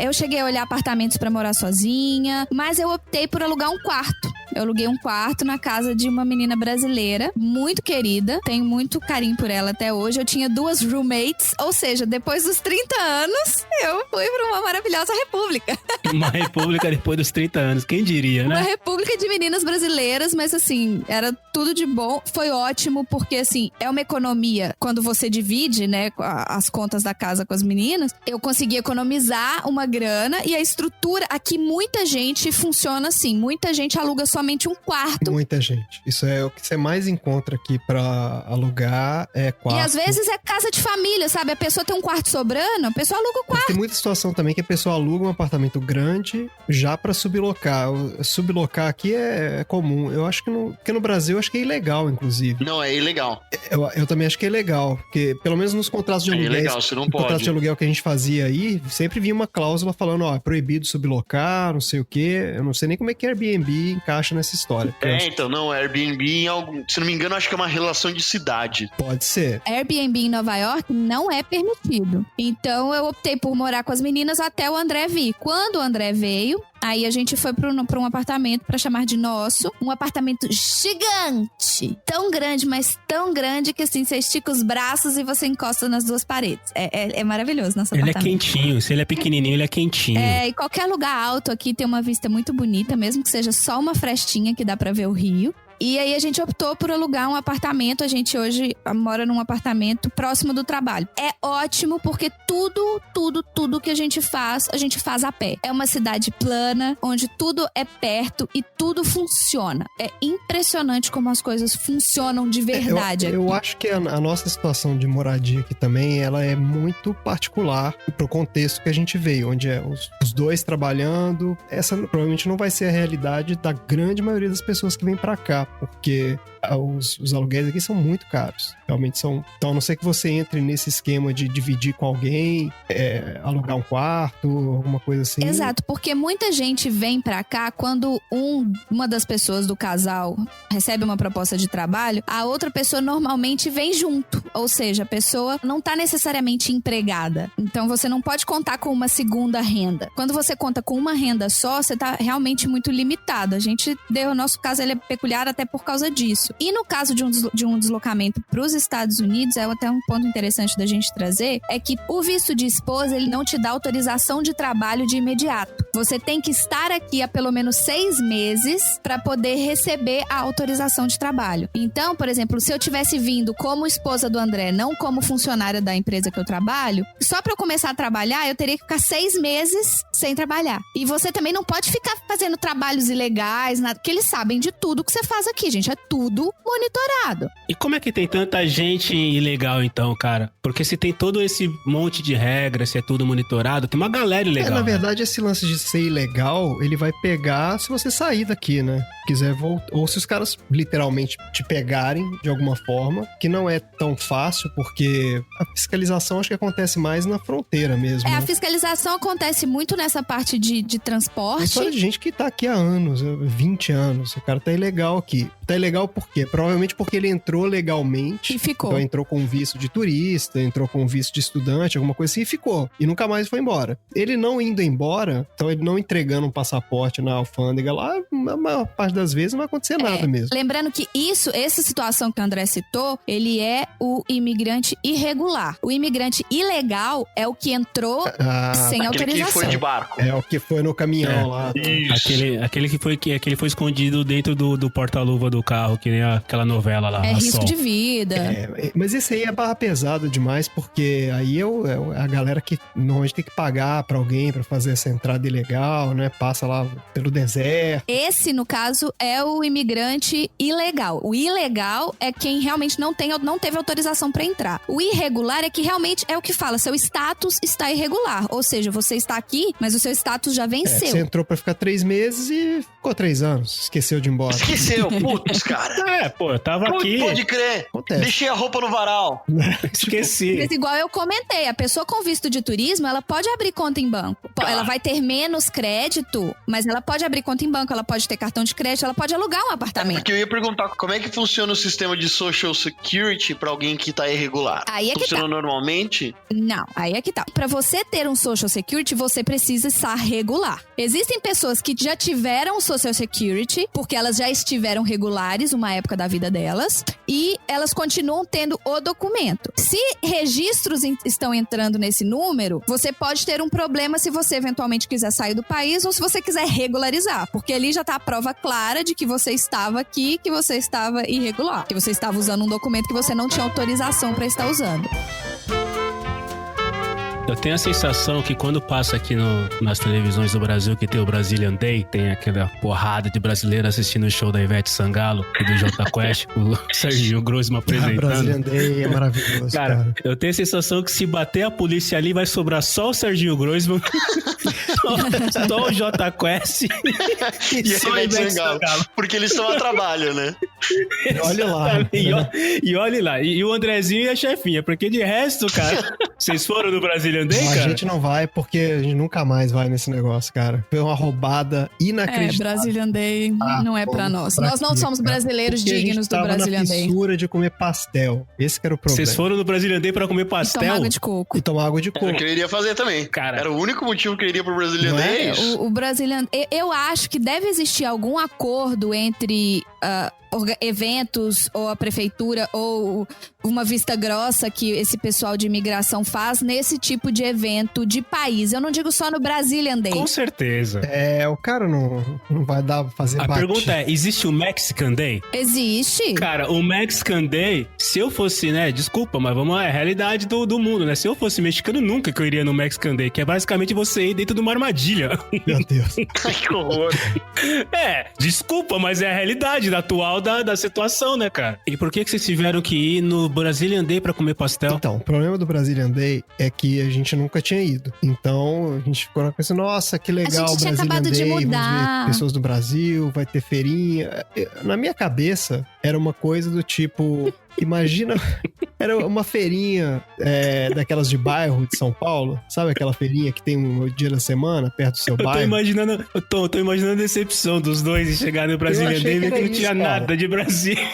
Speaker 2: Eu cheguei a olhar apartamentos pra morar sozinha, mas eu optei por alugar um quarto. Eu aluguei um quarto na casa de uma menina brasileira, muito querida, tenho muito carinho por ela até hoje. Eu tinha 2 roommates, ou seja, depois dos 30 anos, eu fui pra uma maravilhosa república.
Speaker 1: Uma república depois dos 30 anos, quem diria, né?
Speaker 2: Uma república de meninas brasileiras, mas assim, era tudo de bom. Foi ótimo, porque assim, é uma economia. Quando você divide, né, as contas da casa com as meninas, eu consegui economizar uma grana e a estrutura, aqui muita gente funciona assim, muita gente aluga somente um quarto.
Speaker 3: Muita gente. Isso é o que você mais encontra aqui pra alugar, é quarto.
Speaker 2: E às vezes é casa de família, sabe? A pessoa tem um quarto sobrando, a pessoa aluga o quarto.
Speaker 3: Mas tem muita situação também que a pessoa aluga um apartamento grande já pra sublocar. Sublocar aqui é comum. Eu acho que porque no Brasil eu acho que é ilegal, inclusive.
Speaker 4: Não, é ilegal.
Speaker 3: Eu também acho que é ilegal, porque pelo menos nos contratos de aluguel.
Speaker 4: É ilegal, você não pode.
Speaker 3: Contrato de aluguel que a gente fazia aí, sempre vinha uma cláusula falando, é proibido sublocar, não sei o quê. Eu não sei nem como é que Airbnb encaixa nessa história.
Speaker 4: Então, não, Airbnb, se não me engano, acho que é uma relação de cidade.
Speaker 3: Pode ser.
Speaker 2: Airbnb em Nova York não é permitido. Então eu optei por morar com as meninas até o André vir. Quando o André veio, aí a gente foi pra um apartamento pra chamar de nosso. Um apartamento gigante. Tão grande, mas tão grande que assim, você estica os braços e você encosta nas 2 paredes. É maravilhoso nosso apartamento.
Speaker 1: Ele é quentinho. Se ele é pequenininho, ele é quentinho.
Speaker 2: E qualquer lugar alto aqui tem uma vista muito bonita, mesmo que seja só uma frestinha que dá pra ver o rio. E aí a gente optou por alugar um apartamento. A gente hoje mora num apartamento próximo do trabalho. É ótimo porque tudo que a gente faz a pé. É uma cidade plana, onde tudo é perto e tudo funciona. É impressionante como as coisas funcionam de verdade aqui.
Speaker 3: Eu acho que a nossa situação de moradia aqui também, ela é muito particular pro contexto que a gente veio, onde é os 2 trabalhando. Essa provavelmente não vai ser a realidade da grande maioria das pessoas que vêm pra cá, porque os aluguéis aqui são muito caros. Realmente são. Então, a não ser que você entre nesse esquema de dividir com alguém, alugar um quarto, alguma coisa assim.
Speaker 2: Exato, porque muita gente vem pra cá quando uma das pessoas do casal recebe uma proposta de trabalho, a outra pessoa normalmente vem junto. Ou seja, a pessoa não tá necessariamente empregada. Então, você não pode contar com uma segunda renda. Quando você conta com uma renda só, você tá realmente muito limitado. O nosso caso ele é peculiar até por causa disso. E no caso de um deslocamento para os Estados Unidos, é até um ponto interessante da gente trazer, é que o visto de esposa, ele não te dá autorização de trabalho de imediato. Você tem que estar aqui há pelo menos 6 meses para poder receber a autorização de trabalho. Então, por exemplo, se eu tivesse vindo como esposa do André, não como funcionária da empresa que eu trabalho, só para eu começar a trabalhar, eu teria que ficar 6 meses sem trabalhar. E você também não pode ficar fazendo trabalhos ilegais, nada, porque eles sabem de tudo que você faz aqui, gente. É tudo monitorado.
Speaker 1: E como é que tem tanta gente ilegal, então, cara? Porque se tem todo esse monte de regras, se é tudo monitorado, tem uma galera ilegal.
Speaker 3: Na verdade, esse lance de ser ilegal, ele vai pegar se você sair daqui, né? Quiser voltar. Ou se os caras literalmente te pegarem de alguma forma, que não é tão fácil, porque a fiscalização acho que acontece mais na fronteira mesmo.
Speaker 2: A fiscalização acontece muito nessa parte de transporte.
Speaker 3: Tem história de gente que tá aqui há anos, 20 anos. O cara tá ilegal aqui. Tá ilegal por quê? Provavelmente porque ele entrou legalmente.
Speaker 2: E ficou.
Speaker 3: Então entrou com visto de turista, entrou com visto de estudante, alguma coisa assim, e ficou. E nunca mais foi embora. Ele não indo embora, então ele não entregando um passaporte na alfândega lá, a maior parte das vezes não vai acontecer nada mesmo.
Speaker 2: Lembrando que essa situação que o André citou, ele é o imigrante irregular. O imigrante ilegal é o que entrou sem autorização.
Speaker 4: Aquele que foi de barco.
Speaker 3: É o que foi no caminhão lá.
Speaker 1: Aquele que foi escondido dentro do porta-luva do carro, que nem aquela novela lá.
Speaker 2: É risco
Speaker 1: Sol.
Speaker 2: de vida.
Speaker 3: Mas esse aí é barra pesada demais, porque aí é a galera que normalmente tem que pagar pra alguém pra fazer essa entrada ilegal, né? Passa lá pelo deserto.
Speaker 2: Esse, no caso, é o imigrante ilegal. O ilegal é quem realmente não teve autorização pra entrar. O irregular é que realmente é o que fala, seu status está irregular. Ou seja, você está aqui, mas o seu status já venceu.
Speaker 3: Você entrou pra ficar 3 meses e ficou 3 anos. Esqueceu de ir embora.
Speaker 4: Esqueceu, putz, cara.
Speaker 1: Eu tava aqui.
Speaker 4: Pode crer.
Speaker 3: Acontece.
Speaker 4: Deixei a roupa no varal.
Speaker 1: Esqueci.
Speaker 2: Mas igual eu comentei, a pessoa com visto de turismo, ela pode abrir conta em banco. Ela vai ter menos crédito, mas ela pode abrir conta em banco, ela pode ter cartão de crédito, ela pode alugar um apartamento.
Speaker 4: Porque eu ia perguntar, como é que funciona o sistema de Social Security pra alguém que tá irregular?
Speaker 2: Aí é que
Speaker 4: funciona
Speaker 2: tá.
Speaker 4: normalmente?
Speaker 2: Não, aí é que tá. Pra você ter um Social Security, você precisa estar regular. Existem pessoas que já tiveram Social Security, porque elas já estiveram regulares uma época da vida delas, e elas continuam tendo o documento. Se registros estão entrando nesse número, você pode ter um problema se você eventualmente quiser sair do país ou se você quiser regularizar, porque ali já tá a prova clara de que você estava aqui, que você estava irregular, que você estava usando um documento que você não tinha autorização pra estar usando.
Speaker 1: Eu tenho a sensação que quando passa aqui nas televisões do Brasil, que tem o Brazilian Day, tem aquela porrada de brasileiro assistindo o show da Ivete Sangalo e do Jota Quest, o Serginho Groisman apresentando.
Speaker 3: Brasilian Day é maravilhoso, cara.
Speaker 1: Eu tenho a sensação que se bater a polícia ali, vai sobrar só o Serginho Groisman, só o Jota Quest
Speaker 4: e
Speaker 1: só
Speaker 4: a Ivete Sangalo. Porque eles estão a trabalho, né?
Speaker 3: Olha lá.
Speaker 1: E olha lá. E o Andrezinho e a chefinha, porque de resto, cara, vocês foram no Brazilian Day, cara?
Speaker 3: A gente não vai, porque a gente nunca mais vai nesse negócio, cara. Foi uma roubada inacreditável.
Speaker 2: Brazilian Day não é pra nós. Nós não somos brasileiros
Speaker 3: porque
Speaker 2: dignos do Brazilian
Speaker 3: a gente tava
Speaker 2: Day.
Speaker 3: na fissura de comer pastel. Esse que era o problema.
Speaker 1: Vocês foram no Brazilian Day pra comer pastel?
Speaker 2: E tomar água de coco.
Speaker 3: E tomar água de coco.
Speaker 4: Era o que eu iria fazer também.
Speaker 1: Cara,
Speaker 4: era o único motivo que eu iria pro Brazilian
Speaker 3: Não
Speaker 4: Day.
Speaker 3: é?
Speaker 2: O Brazilian... Eu acho que deve existir algum acordo entre eventos ou a prefeitura ou uma vista grossa que esse pessoal de imigração faz nesse tipo de evento de país. Eu não digo só no Brazilian Day.
Speaker 1: Com certeza.
Speaker 3: O cara não vai dar pra fazer
Speaker 1: A pergunta é, existe o Mexican Day?
Speaker 2: Existe.
Speaker 1: Cara, o Mexican Day, se eu fosse, né, desculpa, mas vamos lá, é a realidade do mundo, né? Se eu fosse mexicano, nunca que eu iria no Mexican Day, que é basicamente você ir dentro de uma armadilha.
Speaker 3: Meu Deus.
Speaker 4: Ai, que horror.
Speaker 1: Desculpa, mas é a realidade atual da situação, né, cara? E por que vocês tiveram que ir no Brazilian Day pra comer pastel?
Speaker 3: Então, o problema do Brazilian Day é que a gente nunca tinha ido. Então, a gente ficou pensando, nossa, que legal,
Speaker 2: a gente tinha
Speaker 3: Brazilian
Speaker 2: acabado
Speaker 3: Day,
Speaker 2: de
Speaker 3: vamos
Speaker 2: mudar.
Speaker 3: ver pessoas do Brasil, vai ter feirinha. Na minha cabeça, era uma coisa do tipo... Imagina Era uma feirinha daquelas de bairro de São Paulo. Sabe aquela feirinha que tem um dia da semana perto do seu bairro?
Speaker 1: Tô imaginando a decepção dos dois em chegar no Brazilian Day e ver que não tinha nada de Brasília.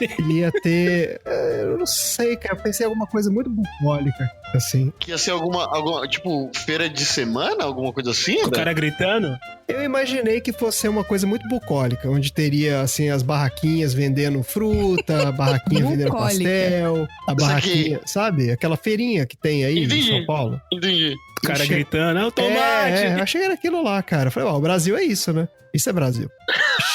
Speaker 3: Ele ia ter... eu não sei, cara. Eu pensei em alguma coisa muito bucólica, assim.
Speaker 4: Que ia ser alguma tipo, feira de semana? Alguma coisa assim?
Speaker 1: O cara gritando?
Speaker 3: Eu imaginei que fosse uma coisa muito bucólica, onde teria, assim, as barraquinhas vendendo fruta, a barraquinha vendendo pastel, a barraquinha, sabe? Aquela feirinha que tem aí em São Paulo.
Speaker 4: Entendi.
Speaker 1: O cara gritando, o tomate!
Speaker 3: Achei que era aquilo lá, cara. Falei, o Brasil é isso, né? Isso é Brasil.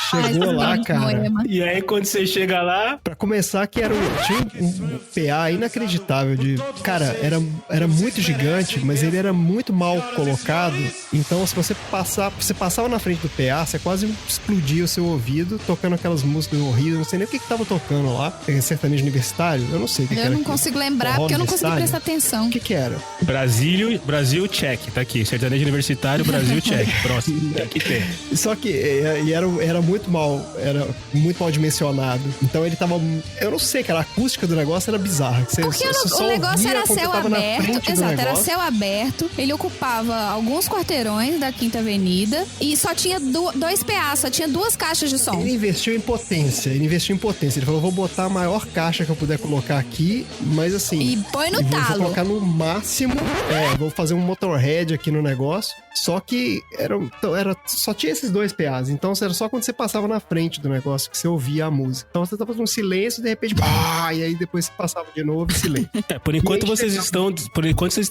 Speaker 3: Chegou lá, cara.
Speaker 1: E aí, quando você chega lá...
Speaker 3: Pra começar, que tinha um PA inacreditável de... Cara, era muito gigante, mas ele era muito mal colocado. Então, se você passava na frente do PA, você quase explodia o seu ouvido tocando aquelas músicas horríveis. Não sei nem o que tava tocando lá. Sertanejo universitário? Eu não sei o que era.
Speaker 2: Eu não consigo lembrar, porque eu não consegui prestar atenção.
Speaker 3: O que era?
Speaker 1: Brasil check, tá aqui. Sertanejo universitário, Brasil check. Próximo, tem que ter.
Speaker 3: Só que era muito mal dimensionado. Então ele tava... Eu não sei, cara, a acústica do negócio era bizarra.
Speaker 2: Porque o negócio era céu aberto. Exato, era céu aberto. Ele ocupava alguns quarteirões da Quinta Avenida e só tinha dois PA, só tinha 2 caixas de som.
Speaker 3: Ele investiu em potência. Ele falou, vou botar a maior caixa que eu puder colocar aqui, mas assim...
Speaker 2: E põe no talo.
Speaker 3: Vou colocar no máximo. Vou fazer um Motorhead aqui no negócio. Só que só tinha esses 2 PAs. Então era só quando você passava na frente do negócio que você ouvia a música. Então você tava fazendo um silêncio e de repente... e aí depois você passava de novo e silêncio.
Speaker 1: Por enquanto vocês estão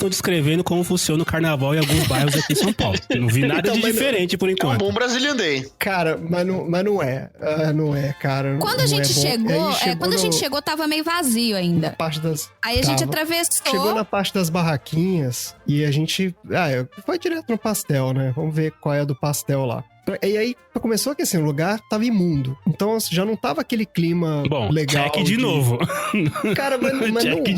Speaker 1: descrevendo como funciona o carnaval em alguns bairros aqui em São Paulo. Eu não vi nada de diferente por enquanto.
Speaker 4: É um bom Brazilian Day.
Speaker 3: Cara, mas não é. Não é, cara.
Speaker 2: Quando a gente chegou, tava meio vazio ainda.
Speaker 3: Na parte das...
Speaker 2: Aí a gente atravessou.
Speaker 3: Chegou na parte das barraquinhas e a gente... foi direto no pastel, né? Vamos ver qual é a do pastel lá. E aí começou que assim, o lugar tava imundo. Então já não tava aquele clima legal.
Speaker 1: Check de novo.
Speaker 3: Cara, mas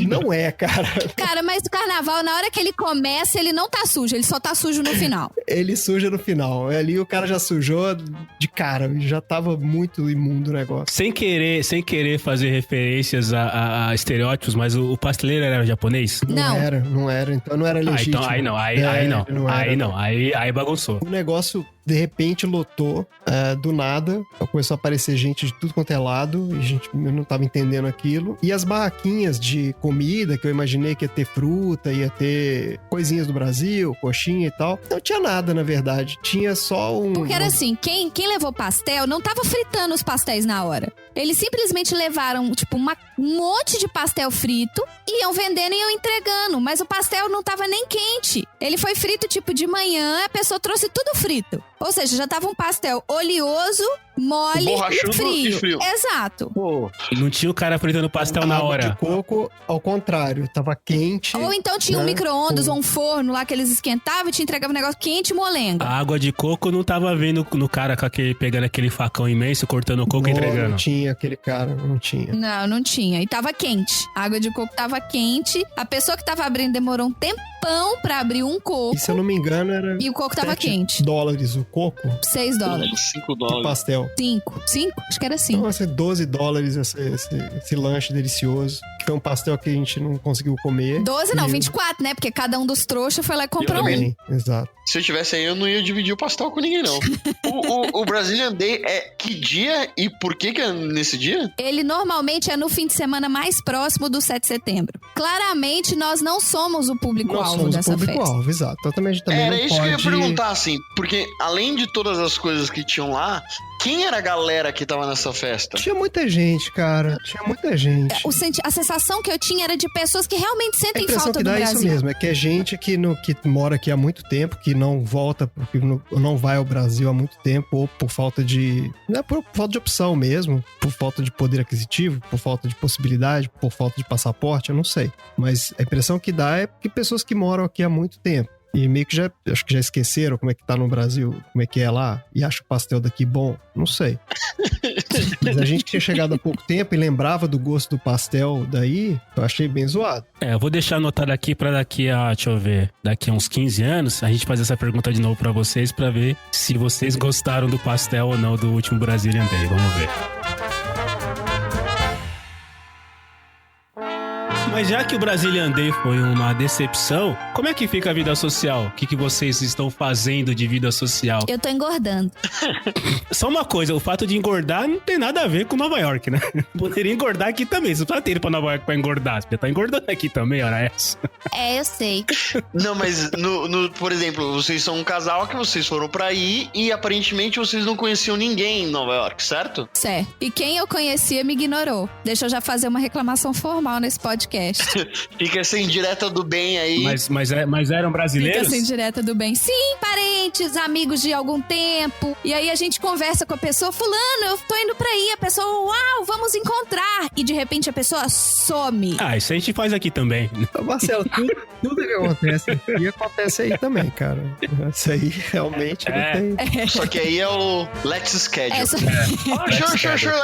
Speaker 3: não é, cara.
Speaker 2: Cara, mas o carnaval, na hora que ele começa, ele não tá sujo, ele só tá sujo no final.
Speaker 3: Ele suja no final. Ali o cara já sujou de cara, já tava muito imundo o negócio.
Speaker 1: Sem querer fazer referências a estereótipos, mas o pasteleiro era japonês?
Speaker 3: Não era. Então não era legítimo.
Speaker 1: Então, aí não. Aí bagunçou.
Speaker 3: O negócio... De repente lotou, do nada, começou a aparecer gente de tudo quanto é lado, e eu não tava entendendo aquilo. E as barraquinhas de comida, que eu imaginei que ia ter fruta, ia ter coisinhas do Brasil, coxinha e tal, não tinha nada, na verdade. Tinha só
Speaker 2: Porque era assim, quem levou pastel não tava fritando os pastéis na hora. Eles simplesmente levaram, tipo, um monte de pastel frito, iam vendendo e iam entregando, mas o pastel não tava nem quente. Ele foi frito, tipo, de manhã, a pessoa trouxe tudo frito. Ou seja, já tava um pastel oleoso, mole e frio. Exato.
Speaker 3: Pô,
Speaker 1: não tinha o cara fritando pastel na hora.
Speaker 3: De coco, ao contrário, tava quente.
Speaker 2: Ou então tinha um micro-ondas ou um forno lá que eles esquentavam e te entregavam um negócio quente e molengo.
Speaker 1: A água de coco não tava vendo no cara pegando aquele facão imenso, cortando o coco e entregando.
Speaker 3: Não tinha aquele cara, não tinha.
Speaker 2: Não tinha. E tava quente. A água de coco tava quente. A pessoa que tava abrindo demorou um tempão pra abrir um coco.
Speaker 3: E se eu não me engano era...
Speaker 2: E o coco tava quente.
Speaker 3: $7 o coco.
Speaker 2: $6.
Speaker 4: $5.
Speaker 3: O pastel.
Speaker 2: 5? Acho que era 5.
Speaker 3: Então, assim, $12 esse lanche delicioso. Que foi um pastel que a gente não conseguiu comer.
Speaker 2: 12 não, 24, né? Porque cada um dos trouxas foi lá e comprou um.
Speaker 3: Exato.
Speaker 4: Se eu tivesse aí, eu não ia dividir o pastel com ninguém, não. o Brazilian Day é que dia e por que é nesse dia?
Speaker 2: Ele normalmente é no fim de semana mais próximo do 7 de setembro. Claramente, nós não somos o público-alvo dessa festa. Nós somos o público-alvo,
Speaker 3: exato. Então, também a gente também
Speaker 4: Era
Speaker 3: não
Speaker 4: isso
Speaker 3: pode...
Speaker 4: que eu ia perguntar, assim, porque além de todas as coisas que tinham lá, quem era a galera que tava nessa festa?
Speaker 3: Tinha muita gente, cara. Tinha muita gente.
Speaker 2: A sensação que eu tinha era de pessoas que realmente sentem falta do Brasil.
Speaker 3: A impressão que dá é isso mesmo, é que é gente que mora aqui há muito tempo, que não volta, porque não vai ao Brasil há muito tempo, ou por falta de... Não é por falta de opção mesmo, por falta de poder aquisitivo, por falta de possibilidade, por falta de passaporte, eu não sei. Mas a impressão que dá é que pessoas que moram aqui há muito tempo. E meio que acho que já esqueceram como é que tá no Brasil, como é que é lá, e acha o pastel daqui bom, não sei. Mas a gente que tinha chegado há pouco tempo e lembrava do gosto do pastel daí, eu achei bem zoado.
Speaker 1: Eu vou deixar anotado aqui pra daqui a uns 15 anos, a gente fazer essa pergunta de novo pra vocês, pra ver se vocês gostaram do pastel ou não do último Brazilian Day. Vamos ver. Mas já que o Brazilian Day foi uma decepção, como é que fica a vida social? O que vocês estão fazendo de vida social?
Speaker 2: Eu tô engordando.
Speaker 1: Só uma coisa, o fato de engordar não tem nada a ver com Nova York, né? Poderia engordar aqui também. Você não precisa ter ido pra Nova York pra engordar. Você tá engordando aqui também, hora essa.
Speaker 2: É, eu sei.
Speaker 4: Não, mas, por exemplo, vocês são um casal que vocês foram pra aí e aparentemente vocês não conheciam ninguém em Nova York, certo?
Speaker 2: Certo. E quem eu conhecia me ignorou. Deixa eu já fazer uma reclamação formal nesse podcast.
Speaker 4: Fica essa indireta do bem aí.
Speaker 1: Mas eram brasileiros?
Speaker 2: Fica essa indireta do bem. Sim, parentes, amigos de algum tempo. E aí a gente conversa com a pessoa, fulano, eu tô indo pra aí. A pessoa, uau, vamos encontrar. E de repente a pessoa some.
Speaker 1: Ah, isso a gente faz aqui também.
Speaker 3: Marcelo, tudo que acontece aqui acontece aí também, cara. Isso aí realmente não tem...
Speaker 4: Só que aí é o let's schedule. Sure,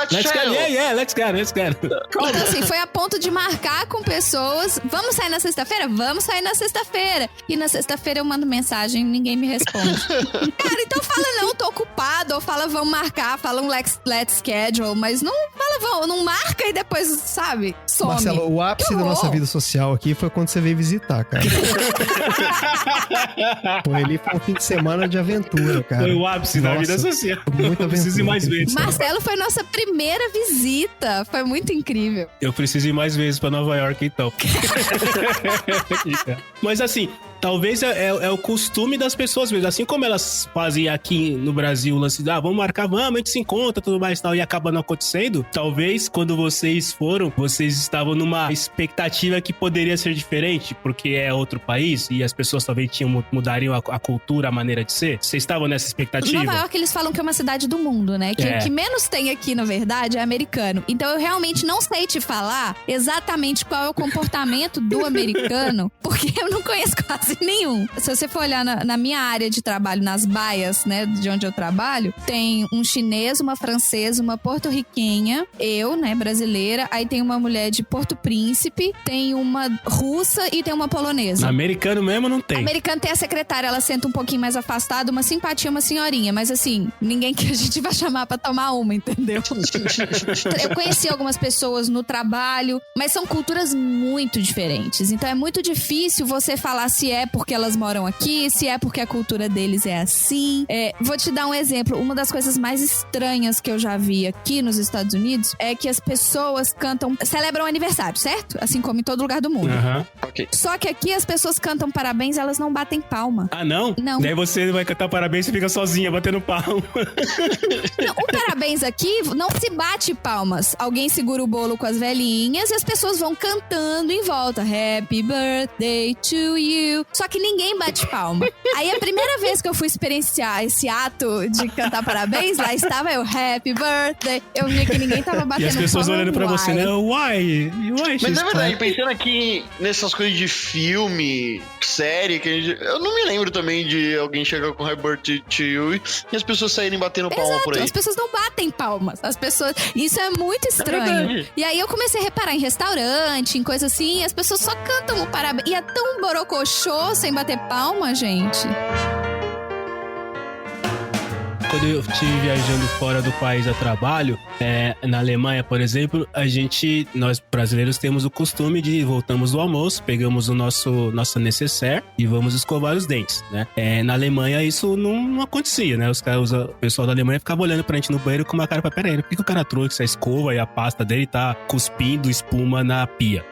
Speaker 1: Let's go.
Speaker 2: Então assim, foi a ponto de marcar com pessoas, vamos sair na sexta-feira? Vamos sair na sexta-feira. E na sexta-feira eu mando mensagem e ninguém me responde. Cara, então fala não, tô ocupado. Ou fala vamos marcar, fala um let's schedule. Mas não fala não marca e depois, sabe, some.
Speaker 3: Marcelo, o ápice da nossa vida social aqui foi quando você veio visitar, cara. Foi um fim de semana de aventura, cara.
Speaker 1: Foi o ápice da vida social.
Speaker 3: Muita aventura.
Speaker 1: Preciso ir mais vezes.
Speaker 2: Marcelo foi nossa primeira visita. Foi muito incrível.
Speaker 1: Eu preciso ir mais vezes pra Nova York, então. Mas assim, talvez é o costume das pessoas mesmo. Assim como elas fazem aqui no Brasil o lance de, vamos marcar, vamos, a gente se encontra, tudo mais e tal, e acaba não acontecendo. Talvez quando vocês foram, vocês estavam numa expectativa que poderia ser diferente, porque é outro país e as pessoas talvez mudariam a cultura, a maneira de ser. Vocês estavam nessa expectativa?
Speaker 2: Nova York, eles falam que é uma cidade do mundo, né? Que o que menos tem aqui, na verdade, é americano. Então eu realmente não sei te falar exatamente qual é o comportamento do americano, porque eu não conheço quase nenhum. Se você for olhar na minha área de trabalho, nas baias, né, de onde eu trabalho, tem um chinês, uma francesa, uma porto-riquenha, eu, né, brasileira, aí tem uma mulher de Porto Príncipe, tem uma russa e tem uma polonesa.
Speaker 1: Americano mesmo não tem.
Speaker 2: Americano tem a secretária, ela senta um pouquinho mais afastada, uma simpatia, uma senhorinha, mas assim, ninguém que a gente vai chamar pra tomar uma, entendeu? Eu conheci algumas pessoas no trabalho, mas são culturas muito diferentes, então é muito difícil você falar se é porque elas moram aqui, se é porque a cultura deles é assim. Vou te dar um exemplo. Uma das coisas mais estranhas que eu já vi aqui nos Estados Unidos é que as pessoas celebram aniversário, certo? Assim como em todo lugar do mundo.
Speaker 4: Ok.
Speaker 2: Só que aqui as pessoas cantam parabéns, elas não batem palma.
Speaker 1: Ah, não?
Speaker 2: Não.
Speaker 1: Daí você vai cantar parabéns e fica sozinha batendo palma.
Speaker 2: Não, o parabéns aqui não se bate palmas. Alguém segura o bolo com as velhinhas e as pessoas vão cantando em volta. Happy birthday to you. Só que ninguém bate palma. Aí a primeira vez que eu fui experienciar esse ato de cantar parabéns, lá estava eu, happy birthday. Eu via que ninguém tava batendo palma.
Speaker 1: E as pessoas
Speaker 2: palma,
Speaker 1: olhando pra você, né? Why?
Speaker 4: Mas é verdade, pensando aqui nessas coisas de filme, série, eu não me lembro também de alguém chegar com happy birthday to you e as pessoas saírem batendo palma por aí.
Speaker 2: As pessoas não batem palmas. Isso é muito estranho. E aí eu comecei a reparar em restaurante, em coisa assim, e as pessoas só cantam o parabéns. E é tão borocochô sem bater palma, gente.
Speaker 1: Quando eu estive viajando fora do país a trabalho, na Alemanha, por exemplo, nós brasileiros temos o costume de voltamos do almoço, pegamos o nosso necessaire e vamos escovar os dentes, né? Na Alemanha isso não acontecia, né? O pessoal da Alemanha ficava olhando pra gente no banheiro com uma cara pra peraí, por que o cara trouxe a escova e a pasta dele tá cuspindo espuma na pia?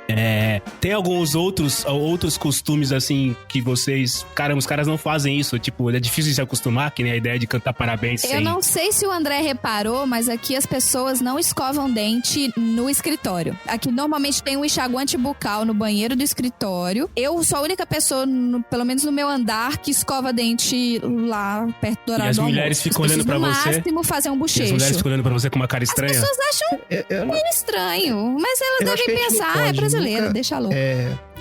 Speaker 1: Tem alguns outros costumes assim que os caras não fazem isso, tipo, é difícil de se acostumar, que nem a ideia de cantar parabéns.
Speaker 2: Eu não sei se o André reparou, mas aqui as pessoas não escovam dente no escritório. Aqui normalmente tem um enxaguante bucal no banheiro do escritório. Eu sou a única pessoa, pelo menos no meu andar, que escova dente lá perto do horário do almoço.
Speaker 1: E as mulheres ficam olhando pra você?
Speaker 2: No máximo fazer um bochecho.
Speaker 1: E as mulheres ficam olhando pra você com uma cara estranha?
Speaker 2: As pessoas acham meio estranho, mas elas devem pensar, é brasileiro, deixa louco.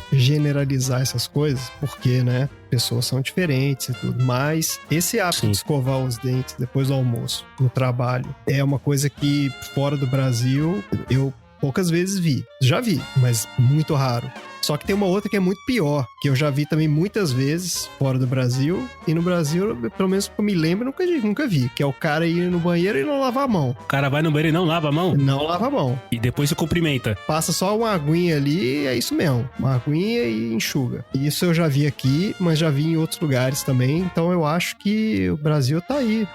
Speaker 3: Generalizar essas coisas, porque, né, pessoas são diferentes e tudo, mas esse hábito de escovar os dentes depois do almoço no trabalho é uma coisa que fora do Brasil eu poucas vezes vi. Já vi, mas muito raro. Só que tem uma outra que é muito pior, que eu já vi também muitas vezes fora do Brasil. E no Brasil, pelo menos que eu me lembro, nunca vi. Que é o cara ir no banheiro e não lavar a mão.
Speaker 1: O cara vai no banheiro e não lava a mão?
Speaker 3: Não lava a mão.
Speaker 1: E depois se cumprimenta.
Speaker 3: Passa só uma aguinha ali e é isso mesmo. Uma aguinha e enxuga. Isso eu já vi aqui, mas já vi em outros lugares também. Então eu acho que o Brasil tá aí,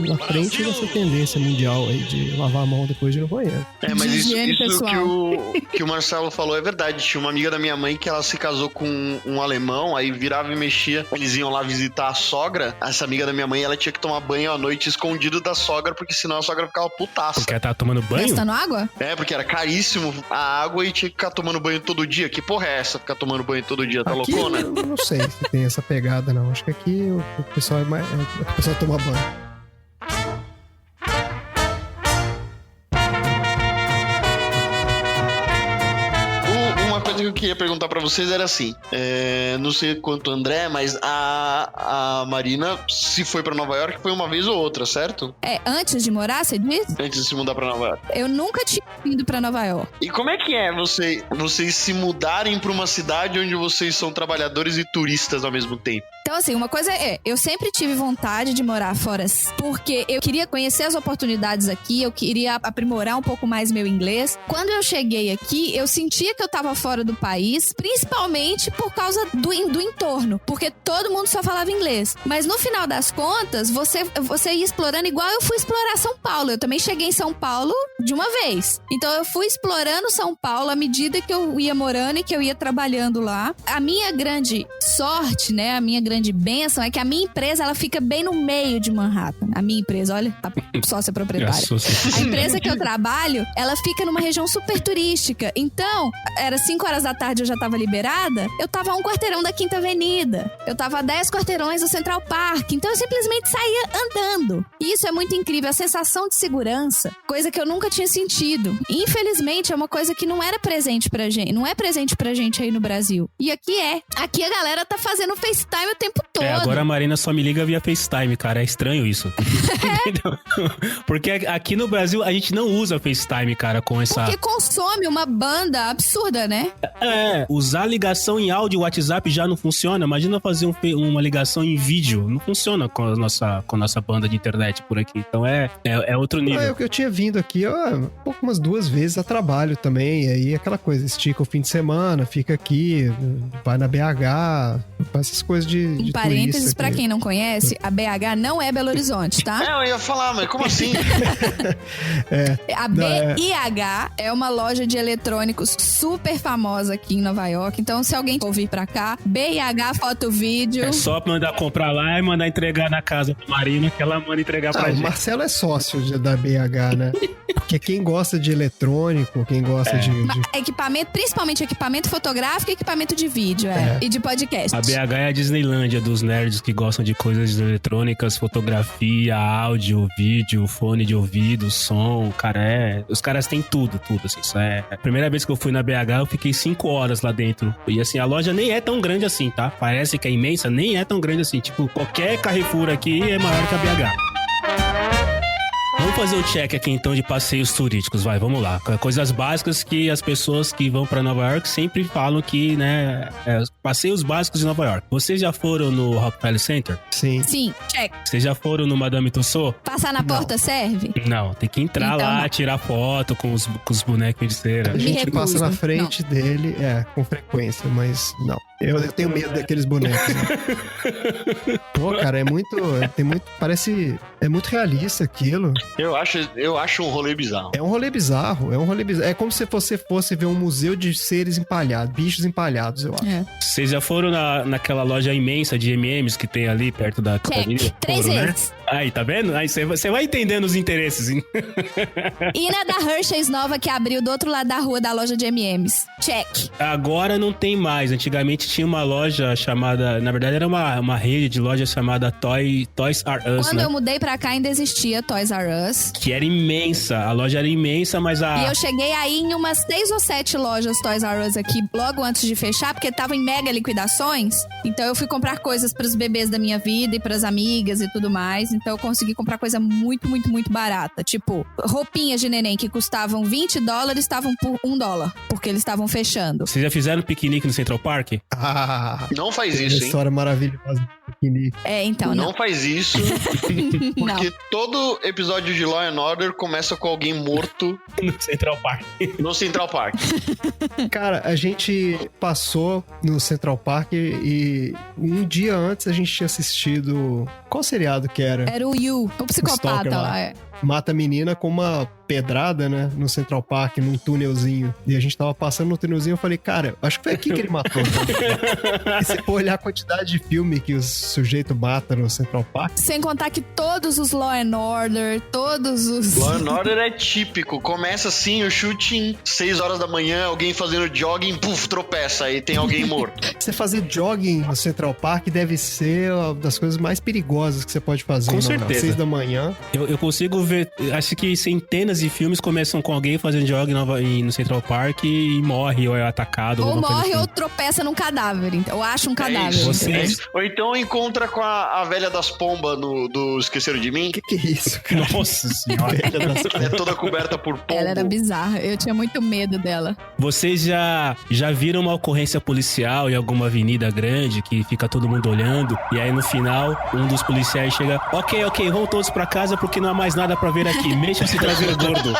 Speaker 3: na frente dessa tendência mundial aí de lavar a mão depois de ir no banheiro.
Speaker 4: Mas isso que o Marcelo falou é verdade. Tinha uma amiga da minha mãe que ela se casou com um alemão, aí virava e mexia. Eles iam lá visitar a sogra. Essa amiga da minha mãe, ela tinha que tomar banho à noite escondido da sogra, porque senão a sogra ficava putaça.
Speaker 1: Porque ela tava tomando banho?
Speaker 2: Gastando água?
Speaker 4: Porque era caríssimo a água e tinha que ficar tomando banho todo dia. Que porra é essa, ficar tomando banho todo dia? Tá
Speaker 3: aqui,
Speaker 4: loucona?
Speaker 3: Eu não sei se tem essa pegada, não. Acho que aqui o pessoal o pessoal toma banho.
Speaker 4: Uma coisa que eu queria perguntar pra vocês era assim, não sei quanto André, mas a Marina, se foi pra Nova York, foi uma vez ou outra, certo?
Speaker 2: Antes de morar, você disse?
Speaker 4: Antes de se mudar pra Nova York.
Speaker 2: Eu nunca tinha ido pra Nova York.
Speaker 4: E como é que é vocês se mudarem pra uma cidade onde vocês são trabalhadores e turistas ao mesmo tempo?
Speaker 2: Então, assim, uma coisa eu sempre tive vontade de morar fora porque eu queria conhecer as oportunidades aqui, eu queria aprimorar um pouco mais meu inglês. Quando eu cheguei aqui, eu sentia que eu tava fora do país, principalmente por causa do entorno, porque todo mundo só falava inglês. Mas no final das contas, você ia explorando igual eu fui explorar São Paulo. Eu também cheguei em São Paulo de uma vez. Então, eu fui explorando São Paulo à medida que eu ia morando e que eu ia trabalhando lá. A minha grande sorte, né, a minha grande bênção é que a minha empresa, ela fica bem no meio de Manhattan. A minha empresa, olha, tá sócia proprietária. A empresa que eu trabalho, ela fica numa região super turística. Então, era 5 horas da tarde, eu já tava liberada, eu tava a 1 quarteirão da Quinta Avenida. Eu tava a 10 quarteirões do Central Park. Então, eu simplesmente saía andando. E isso é muito incrível, a sensação de segurança, coisa que eu nunca tinha sentido. Infelizmente, é uma coisa que não era presente pra gente, não é presente pra gente aí no Brasil. E aqui é. Aqui a galera tá fazendo FaceTime o tempo todo.
Speaker 1: Agora a Marina só me liga via FaceTime, cara. É estranho isso. Porque aqui no Brasil a gente não usa FaceTime, cara, com essa...
Speaker 2: Porque consome uma banda absurda, né?
Speaker 1: Usar ligação em áudio WhatsApp já não funciona. Imagina fazer uma ligação em vídeo. Não funciona com a nossa banda de internet por aqui. Então é outro nível.
Speaker 3: Eu tinha vindo aqui, umas 2 vezes a trabalho também. E aí aquela coisa, estica o fim de semana, fica aqui, vai na BH, faz essas coisas de
Speaker 2: parênteses, pra quem não conhece, a BH não é Belo Horizonte, tá?
Speaker 4: Eu ia falar, mas como assim?
Speaker 2: A BIH é uma loja de eletrônicos super famosa aqui em Nova York. Então, se alguém for vir pra cá, BIH Foto Vídeo.
Speaker 1: É só mandar comprar lá e mandar entregar na casa da Marina, que ela manda entregar pra gente.
Speaker 3: O Marcelo é sócio da BIH, né? Porque quem gosta de eletrônico, quem gosta de...
Speaker 2: Equipamento, principalmente equipamento fotográfico e equipamento de vídeo, e de podcast.
Speaker 1: A BH é a Disneylândia dos nerds que gostam de coisas eletrônicas, fotografia, áudio, vídeo, fone de ouvido, som, cara, os caras têm tudo, assim, isso é... A primeira vez que eu fui na BH, eu fiquei 5 horas lá dentro, e assim, a loja nem é tão grande assim, tá? Parece que é imensa, nem é tão grande assim, tipo, qualquer Carrefour aqui é maior que a BH. Vamos fazer o check aqui então de passeios turísticos, vamos lá. Coisas básicas que as pessoas que vão pra Nova York sempre falam que, né, passeios básicos de Nova York. Vocês já foram no Rockefeller Center?
Speaker 3: Sim.
Speaker 2: Sim, check.
Speaker 1: Vocês já foram no Madame Tussauds?
Speaker 2: Passar na porta serve?
Speaker 1: Não, tem que entrar então, lá, tirar foto com os bonecos de cera.
Speaker 3: A gente passa na frente dele, com frequência, mas não. Eu tenho medo daqueles bonecos. Né? Pô, cara, parece... É muito realista aquilo.
Speaker 4: Eu acho um rolê bizarro.
Speaker 3: É um rolê bizarro. É como se você fosse ver um museu de seres empalhados, bichos empalhados, eu acho.
Speaker 1: Vocês já foram naquela loja imensa de M&M's que tem ali perto da Avenida?
Speaker 2: 3 vezes.
Speaker 1: Né? Aí, tá vendo? Aí você vai entendendo os interesses.
Speaker 2: E na da Hershey's nova que abriu do outro lado da rua da loja de M&M's. Check.
Speaker 1: Agora não tem mais. Antigamente tinha uma loja chamada... Na verdade era uma rede de lojas chamada Toys R Us,
Speaker 2: Quando eu mudei pra cá ainda existia Toys R Us.
Speaker 1: Que era imensa. A loja era imensa, mas
Speaker 2: E eu cheguei aí em umas 6 ou 7 lojas Toys R Us aqui logo antes de fechar, porque tava em mega liquidações. Então eu fui comprar coisas pros bebês da minha vida e pras amigas e tudo mais. então eu consegui comprar coisa muito, muito, muito barata. Tipo, roupinhas de neném que custavam $20 estavam por $1, porque eles estavam fechando.
Speaker 1: Vocês já fizeram piquenique no Central Park?
Speaker 4: Não faz
Speaker 3: Tem
Speaker 4: isso,
Speaker 3: uma
Speaker 4: hein?
Speaker 3: história maravilhosa do piquenique.
Speaker 2: Então
Speaker 4: Não faz isso,
Speaker 2: Não.
Speaker 4: porque todo episódio de Law and Order começa com alguém morto
Speaker 1: No Central Park.
Speaker 4: no Central Park.
Speaker 3: Cara, a gente passou no Central Park e um dia antes a gente tinha assistido... Qual seriado que era?
Speaker 2: Era o Yu, o psicopata
Speaker 3: Stalker lá.
Speaker 2: lá.
Speaker 3: Mata a menina com uma pedrada, né? No Central Park, num túnelzinho. E a gente tava passando no túnelzinho, eu falei, cara, acho que foi aqui que ele matou. E se for olhar a quantidade de filme que o sujeito mata no Central Park...
Speaker 2: Sem contar que todos os Law and Order, todos os...
Speaker 4: Law and Order é típico. Começa assim, o shooting, 6 horas da manhã, alguém fazendo jogging, puf, tropeça, aí tem alguém morto.
Speaker 3: Você fazer jogging no Central Park deve ser uma das coisas mais perigosas que você pode fazer.
Speaker 1: Com
Speaker 3: não,
Speaker 1: certeza.
Speaker 3: 6 da manhã.
Speaker 1: Eu consigo ver, acho que centenas de filmes começam com alguém fazendo jogging no Central Park e morre ou é atacado.
Speaker 2: Ou
Speaker 1: alguma coisa
Speaker 2: morre
Speaker 1: assim.
Speaker 2: ou tropeça num cadáver, ou acha um cadáver.
Speaker 4: isso,
Speaker 1: Você-
Speaker 2: entendeu?
Speaker 4: é isso. Ou então encontra com a velha das pombas do Esqueceram de Mim,
Speaker 3: O que é isso, cara?
Speaker 1: Nossa senhora.
Speaker 4: que é toda coberta por pombo.
Speaker 2: Ela era bizarra, eu tinha muito medo dela.
Speaker 1: Vocês já viram uma ocorrência policial em alguma avenida grande que fica todo mundo olhando e aí no final um dos policiais chega, ok, vão todos pra casa porque não há mais nada pra ver aqui, mexa-se traseiro gordo.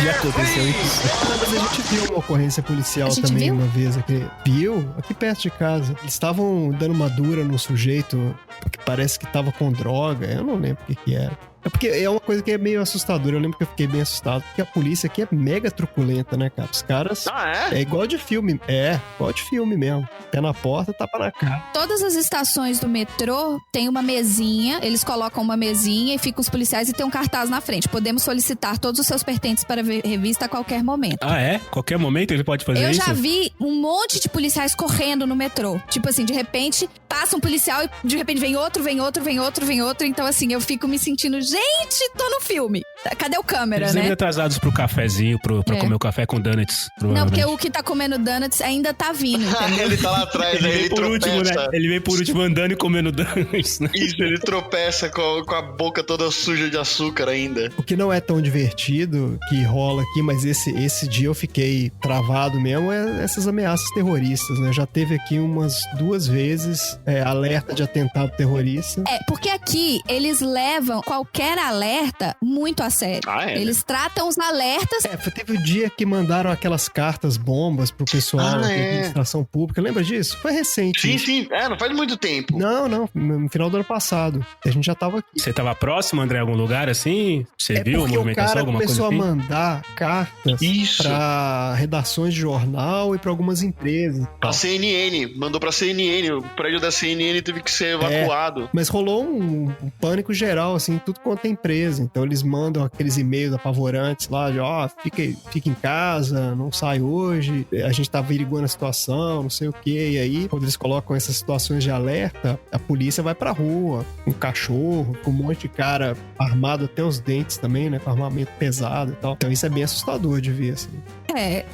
Speaker 1: Já aconteceu isso?
Speaker 3: Mas a gente viu uma ocorrência policial
Speaker 2: A gente
Speaker 3: também
Speaker 2: viu?
Speaker 3: uma vez aqui. Viu? Aqui perto de casa. Eles estavam dando uma dura num sujeito que parece que tava com droga. Eu não lembro o que era. É porque é uma coisa que é meio assustadora. Eu lembro que eu fiquei bem assustado. Porque a polícia aqui é mega truculenta, né, cara? Os caras...
Speaker 4: Ah, é?
Speaker 3: É igual de filme. É, igual de filme mesmo. Pé na porta, tapa na cara.
Speaker 2: Todas as estações do metrô tem uma mesinha, eles colocam uma mesinha e ficam os policiais e tem um cartaz na frente. Podemos solicitar todos os seus pertences para revista a qualquer momento.
Speaker 1: Ah, é? Qualquer momento ele pode fazer
Speaker 2: Eu
Speaker 1: isso?
Speaker 2: já vi um monte de policiais correndo no metrô. Tipo assim, de repente passa um policial e de repente vem outro, vem outro, vem outro, vem outro. Então assim, eu fico me sentindo, gente, tô no filme. Cadê o câmera,
Speaker 1: Eles devem
Speaker 2: né?
Speaker 1: atrasados pro cafezinho, pra
Speaker 2: É.
Speaker 1: comer o café com donuts.
Speaker 2: Não, porque
Speaker 1: provavelmente.
Speaker 2: o que tá comendo donuts ainda tá vindo, entendeu?
Speaker 4: Ele tá lá atrás, aí
Speaker 1: Ele
Speaker 4: ele
Speaker 1: vem por
Speaker 4: tropeça.
Speaker 1: último, né? Ele vem por último andando e comendo donuts, né?
Speaker 4: Isso, ele tropeça com a boca toda suja de açúcar ainda.
Speaker 3: O que não é tão divertido que rola aqui, mas esse dia eu fiquei travado mesmo, é essas ameaças terroristas, né? Já teve aqui umas 2 vezes alerta de atentado terrorista.
Speaker 2: É, porque aqui eles levam qualquer alerta muito a sério.
Speaker 4: Ah, é?
Speaker 2: Eles tratam os alertas.
Speaker 3: Teve o dia que mandaram aquelas cartas bombas pro pessoal da administração pública. Lembra disso? Foi recente.
Speaker 4: Sim,
Speaker 3: isso.
Speaker 4: sim. É, não faz muito tempo.
Speaker 3: Não, no final do ano passado. A gente já tava aqui.
Speaker 1: Você tava próximo, André, em algum lugar assim? Você viu a
Speaker 3: porque o
Speaker 1: movimentação,
Speaker 3: cara
Speaker 1: alguma coisa
Speaker 3: começou
Speaker 1: assim?
Speaker 3: a mandar cartas
Speaker 4: Isso.
Speaker 3: pra redações de jornal e pra algumas empresas.
Speaker 4: A CNN, mandou pra CNN, o prédio da CNN teve que ser evacuado.
Speaker 3: Mas rolou um pânico geral, assim, tudo quanto é empresa. Então eles mandam aqueles e-mails apavorantes lá, de fica em casa, não sai hoje, a gente tá averiguando a situação, não sei o quê. E aí, quando eles colocam essas situações de alerta, a polícia vai pra rua, com cachorro, com um monte de cara armado até os dentes também, né? Com armamento pesado e tal. Então isso é bem assustador de ver, assim.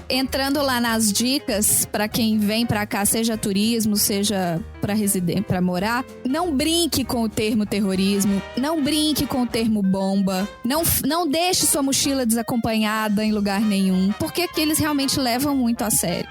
Speaker 2: Entrando lá nas dicas pra quem vem pra cá, seja turismo, seja pra morar, não brinque com o termo terrorismo, não brinque com o termo bomba, não deixe sua mochila desacompanhada em lugar nenhum, porque aqui eles realmente levam muito a sério.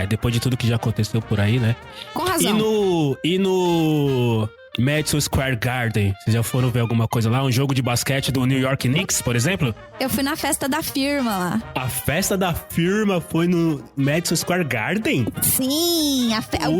Speaker 1: Depois de tudo que já aconteceu por aí, né?
Speaker 2: Com razão.
Speaker 1: E no Madison Square Garden, vocês já foram ver alguma coisa lá? Um jogo de basquete do New York Knicks, por exemplo?
Speaker 2: Eu fui na festa da firma lá.
Speaker 1: A festa da firma foi no Madison Square Garden?
Speaker 2: Sim,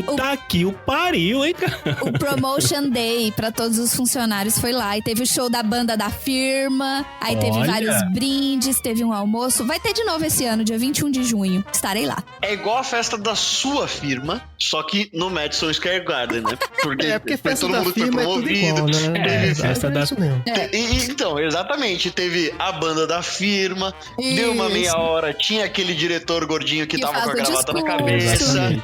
Speaker 1: Puta que o pariu, hein, cara?
Speaker 2: o Promotion Day pra todos os funcionários foi lá. E teve o show da banda da firma. Aí teve
Speaker 1: Olha.
Speaker 2: vários brindes, teve um almoço. Vai ter de novo esse ano, dia 21 de junho. Estarei lá.
Speaker 4: É igual a festa da sua firma, só que no Madison Square Garden, né? Porque
Speaker 3: Porque
Speaker 4: foi
Speaker 3: festa
Speaker 4: todo
Speaker 3: da
Speaker 4: mundo que foi
Speaker 3: firma é tudo igual,
Speaker 4: promovido.
Speaker 3: né?
Speaker 1: festa da-
Speaker 3: isso mesmo.
Speaker 4: Então, exatamente, teve a banda da firma, deu uma
Speaker 2: Isso.
Speaker 4: meia hora, tinha aquele diretor gordinho que tava
Speaker 2: faz
Speaker 4: com a
Speaker 2: o
Speaker 4: gravata na
Speaker 2: discurso.
Speaker 4: cabeça.
Speaker 1: Exatamente.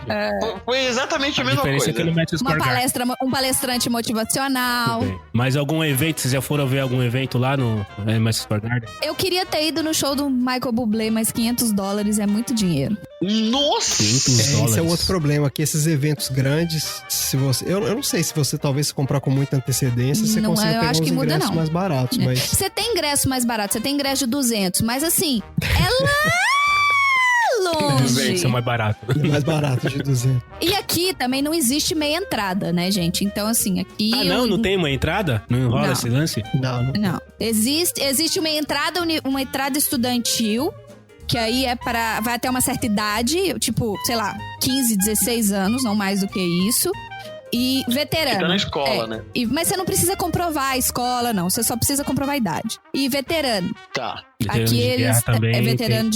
Speaker 4: Foi exatamente a
Speaker 1: A
Speaker 4: mesma
Speaker 1: diferença é que
Speaker 4: coisa.
Speaker 1: no Madison
Speaker 2: Uma
Speaker 1: Square Garden.
Speaker 2: palestra, um palestrante motivacional.
Speaker 1: Tudo bem. Mas algum evento, vocês já foram ver algum evento lá no Madison Square Garden?
Speaker 2: Eu queria ter ido no show do Michael Bublé, mas $500 é muito dinheiro.
Speaker 4: Nossa!
Speaker 1: 500
Speaker 3: Esse é
Speaker 1: dólares.
Speaker 3: o outro problema, que esses eventos grandes, se você, eu não sei se você talvez se comprar com muita antecedência, você
Speaker 2: Não,
Speaker 3: consegue
Speaker 2: eu
Speaker 3: pegar
Speaker 2: acho
Speaker 3: uns
Speaker 2: que muda,
Speaker 3: ingressos
Speaker 2: não.
Speaker 3: mais baratos. Mas
Speaker 2: Você tem ingresso mais barato, você tem ingresso de 200, mas assim, é lá longe.
Speaker 1: Isso é mais barato.
Speaker 3: é mais barato de 200.
Speaker 2: E aqui também não existe meia entrada, né, gente? Então, assim, aqui...
Speaker 1: Não tem uma entrada? Não rola
Speaker 2: Não.
Speaker 1: esse lance?
Speaker 3: Não.
Speaker 2: Não. Existe uma entrada estudantil, que aí vai até uma certa idade, tipo, sei lá, 15, 16 anos, não mais do que isso. E veterano.
Speaker 4: Fica na escola, né?
Speaker 2: Mas você não precisa comprovar a escola, não. Você só precisa comprovar a idade. E veterano.
Speaker 4: Tá.
Speaker 1: Veterano
Speaker 2: Aqui
Speaker 1: de
Speaker 2: eles
Speaker 1: guerra também,
Speaker 2: é veterano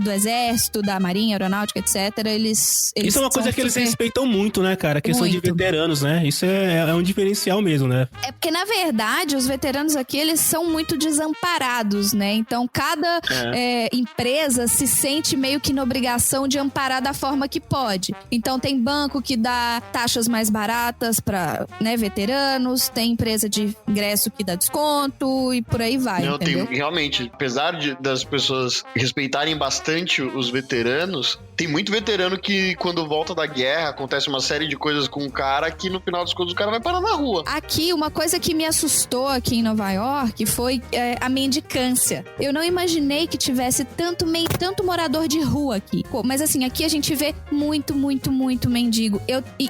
Speaker 2: do exército, da marinha, aeronáutica, etc. Eles
Speaker 1: Isso é uma coisa
Speaker 2: são
Speaker 1: que eles
Speaker 2: super-
Speaker 1: respeitam muito, né, cara? A questão de
Speaker 2: Muito.
Speaker 1: veteranos, né? Isso é um diferencial mesmo, né?
Speaker 2: É porque, na verdade, os veteranos aqui, eles são muito desamparados, né? Então, cada empresa se sente meio que na obrigação de amparar da forma que pode. Então, tem banco que dá taxas mais baratas para, né, veteranos, tem empresa de ingresso que dá desconto e por aí vai,
Speaker 4: Não,
Speaker 2: entendeu?
Speaker 4: realmente, apesar das pessoas respeitarem bastante os veteranos, tem muito veterano que, quando volta da guerra, acontece uma série de coisas com o cara que, no final das contas, o cara vai parar na rua.
Speaker 2: Aqui, uma coisa que me assustou aqui em Nova York foi a mendicância. Eu não imaginei que tivesse tanto morador de rua aqui. Pô, mas assim, aqui a gente vê muito mendigo.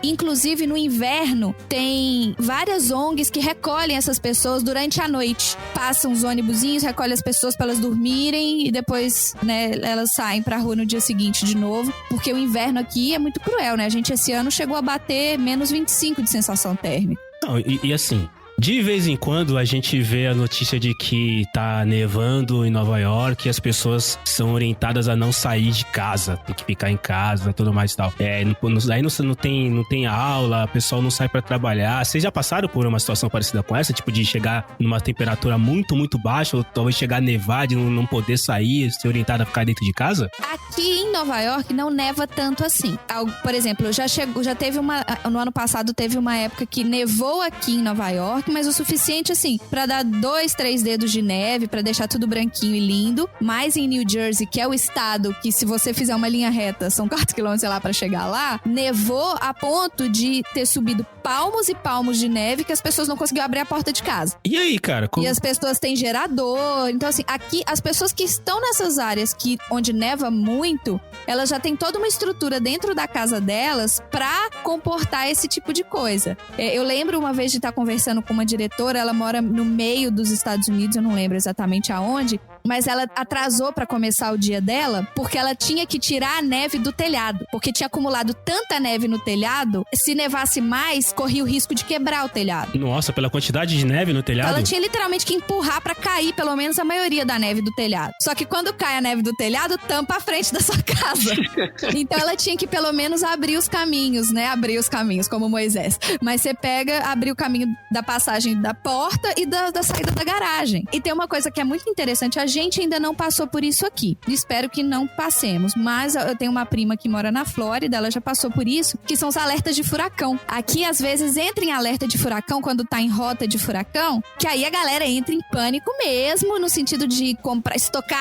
Speaker 2: Inclusive, no inverno, tem várias ONGs que recolhem essas pessoas durante a noite. Passam os ônibusinhos, recolhem as pessoas para elas dormirem e depois, né, elas saem pra rua no dia seguinte de novo. Porque o inverno aqui é muito cruel, né? A gente esse ano chegou a bater menos 25 de sensação térmica.
Speaker 1: Não, e assim, de vez em quando a gente vê a notícia de que tá nevando em Nova York e as pessoas são orientadas a não sair de casa, tem que ficar em casa, tudo mais e tal. Aí não tem aula, o pessoal não sai pra trabalhar. Vocês já passaram por uma situação parecida com essa? Tipo, de chegar numa temperatura muito já, ou talvez chegar a nevar, de não poder sair, ser orientado a ficar dentro de casa?
Speaker 2: Aqui em Nova York não neva tanto assim. Por exemplo, já teve no ano passado teve uma época que nevou aqui em Nova York, mas o suficiente assim pra dar 2, 3 dedos de neve, pra deixar tudo branquinho e lindo. Mas em New Jersey, que é o estado que, se você fizer uma linha reta, são 4 quilômetros, sei lá, pra chegar lá, nevou a ponto de ter subido palmos e palmos de neve que as pessoas não conseguiam abrir a porta de casa.
Speaker 1: E aí, cara?
Speaker 2: E as pessoas têm gerador. Então, assim, aqui, as pessoas que estão nessas áreas onde neva muito, elas já têm toda uma estrutura dentro da casa delas pra comportar esse tipo de coisa. Eu lembro uma vez de estar conversando com uma diretora, ela mora no meio dos Estados Unidos, eu não lembro exatamente aonde, mas ela atrasou pra começar o dia dela porque ela tinha que tirar a neve do telhado, porque tinha acumulado tanta neve no telhado, se nevasse mais, corria o risco de quebrar o telhado.
Speaker 1: Nossa, pela quantidade de neve no telhado?
Speaker 2: Ela tinha literalmente que empurrar pra cair pelo menos a maioria da neve do telhado. Só que quando cai a neve do telhado, tampa a frente da sua casa. Então ela tinha que pelo menos abrir os caminhos, né? Abrir os caminhos, como Moisés. Mas você abrir o caminho da passagem da porta e da saída da garagem. E tem uma coisa que é muito interessante, a gente ainda não passou por isso aqui. Espero que não passemos. Mas eu tenho uma prima que mora na Flórida, ela já passou por isso, que são os alertas de furacão. Aqui, às vezes, entra em alerta de furacão quando tá em rota de furacão, que aí a galera entra em pânico mesmo, no sentido de estocar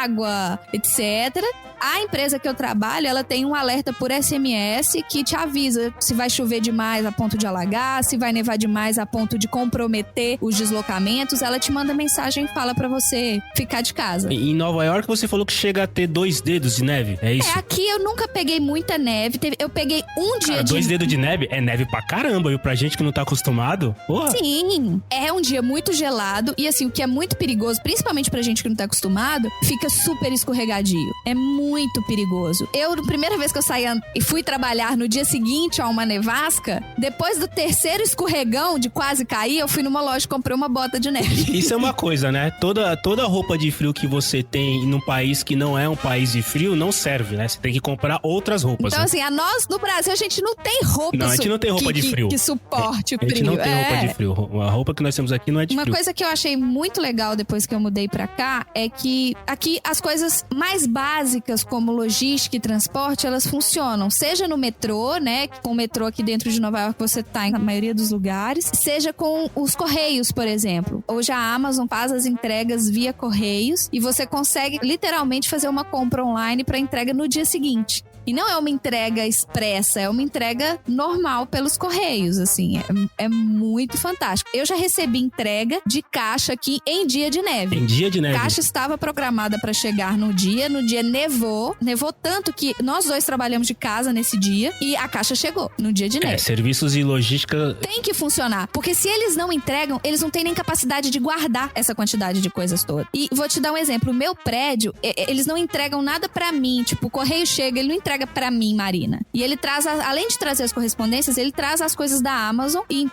Speaker 2: água, etc. A empresa que eu trabalho, ela tem um alerta por SMS que te avisa se vai chover demais a ponto de alagar, se vai nevar demais a ponto de comprometer os deslocamentos. Ela te manda mensagem e fala pra você ficar de casa.
Speaker 1: Em Nova York você falou que chega a ter 2 dedos de neve, é isso?
Speaker 2: Aqui eu nunca peguei muita neve. Eu peguei um dia
Speaker 1: Cara, 2 dedos de neve é neve pra caramba, viu? Pra gente que não tá acostumado, porra.
Speaker 2: Sim, é um dia muito gelado e assim, o que é muito perigoso, principalmente pra gente que não tá acostumado, fica super escorregadio. É muito perigoso. A primeira vez que eu saí e fui trabalhar no dia seguinte a uma nevasca, depois do terceiro escorregão de quase cair, eu fui numa loja e comprei uma bota de neve.
Speaker 1: Isso é uma coisa, né? Toda roupa de frio que você tem num país que não é um país de frio não serve, né? Você tem que comprar outras roupas.
Speaker 2: Então,
Speaker 1: né?
Speaker 2: assim, no Brasil, a gente não tem roupa.
Speaker 1: Não, a gente não tem roupa de frio.
Speaker 2: Que suporte o frio.
Speaker 1: A gente não tem roupa de frio. A roupa que nós temos aqui não é de frio.
Speaker 2: Uma coisa que eu achei muito legal depois que eu mudei pra cá é que aqui as coisas mais básicas, como logística e transporte, elas funcionam. Seja no metrô, né? Com o metrô aqui dentro de Nova York você tá na maioria dos lugares. Seja com os correios, por exemplo. Hoje a Amazon faz as entregas via correios e você consegue literalmente fazer uma compra online pra entrega no dia seguinte. E não é uma entrega expressa, é uma entrega normal pelos correios, assim. É muito fantástico. Eu já recebi entrega de caixa aqui em dia de neve.
Speaker 1: Em dia de neve.
Speaker 2: A caixa estava programada para chegar no dia nevou tanto que nós dois trabalhamos de casa nesse dia e a caixa chegou no dia de neve.
Speaker 1: Serviços e logística...
Speaker 2: Tem que funcionar, porque se eles não entregam, eles não têm nem capacidade de guardar essa quantidade de coisas todas. E vou te dar um exemplo, o meu prédio, eles não entregam nada pra mim, tipo, o correio chega, ele não entrega pra mim, Marina. E ele traz, além de trazer as correspondências, ele traz as coisas da Amazon e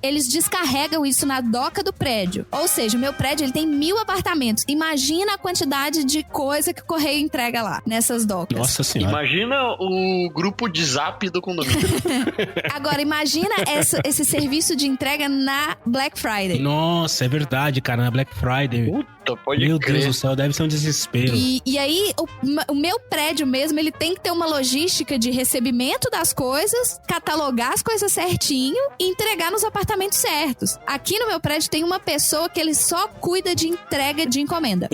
Speaker 2: eles descarregam isso na doca do prédio. Ou seja, o meu prédio, ele tem 1000 apartamentos. Imagina a quantidade de coisa que o correio entrega lá, nessas docas.
Speaker 1: Nossa senhora.
Speaker 4: Imagina o grupo de zap do condomínio.
Speaker 2: Agora, imagina esse serviço de entrega na Black Friday.
Speaker 1: Nossa, é verdade, cara, na Black Friday.
Speaker 4: Pode
Speaker 1: Meu
Speaker 4: crer.
Speaker 1: Deus do céu, deve ser um desespero.
Speaker 2: E aí, o meu prédio mesmo, ele tem que ter uma logística de recebimento das coisas, catalogar as coisas certinho e entregar nos apartamentos certos. Aqui no meu prédio tem uma pessoa que ele só cuida de entrega de encomenda.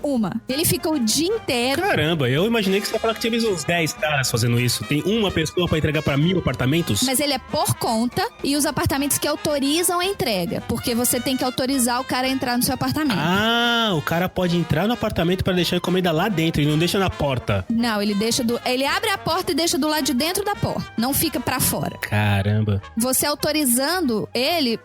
Speaker 2: Uma. Ele fica o dia inteiro.
Speaker 1: Caramba, eu imaginei que você ia falar que tinha uns 10 caras fazendo isso. Tem uma pessoa pra entregar pra 1000 apartamentos?
Speaker 2: Mas ele é por conta e os apartamentos que autorizam a entrega. Porque você tem que autorizar o cara a entrar no seu apartamento.
Speaker 1: Ah, o cara pode entrar no apartamento pra deixar a encomenda lá dentro, ele não deixa na porta.
Speaker 2: Não, ele abre a porta e deixa do lado de dentro da porta. Não fica pra fora.
Speaker 1: Caramba.
Speaker 2: Você autorizando ele,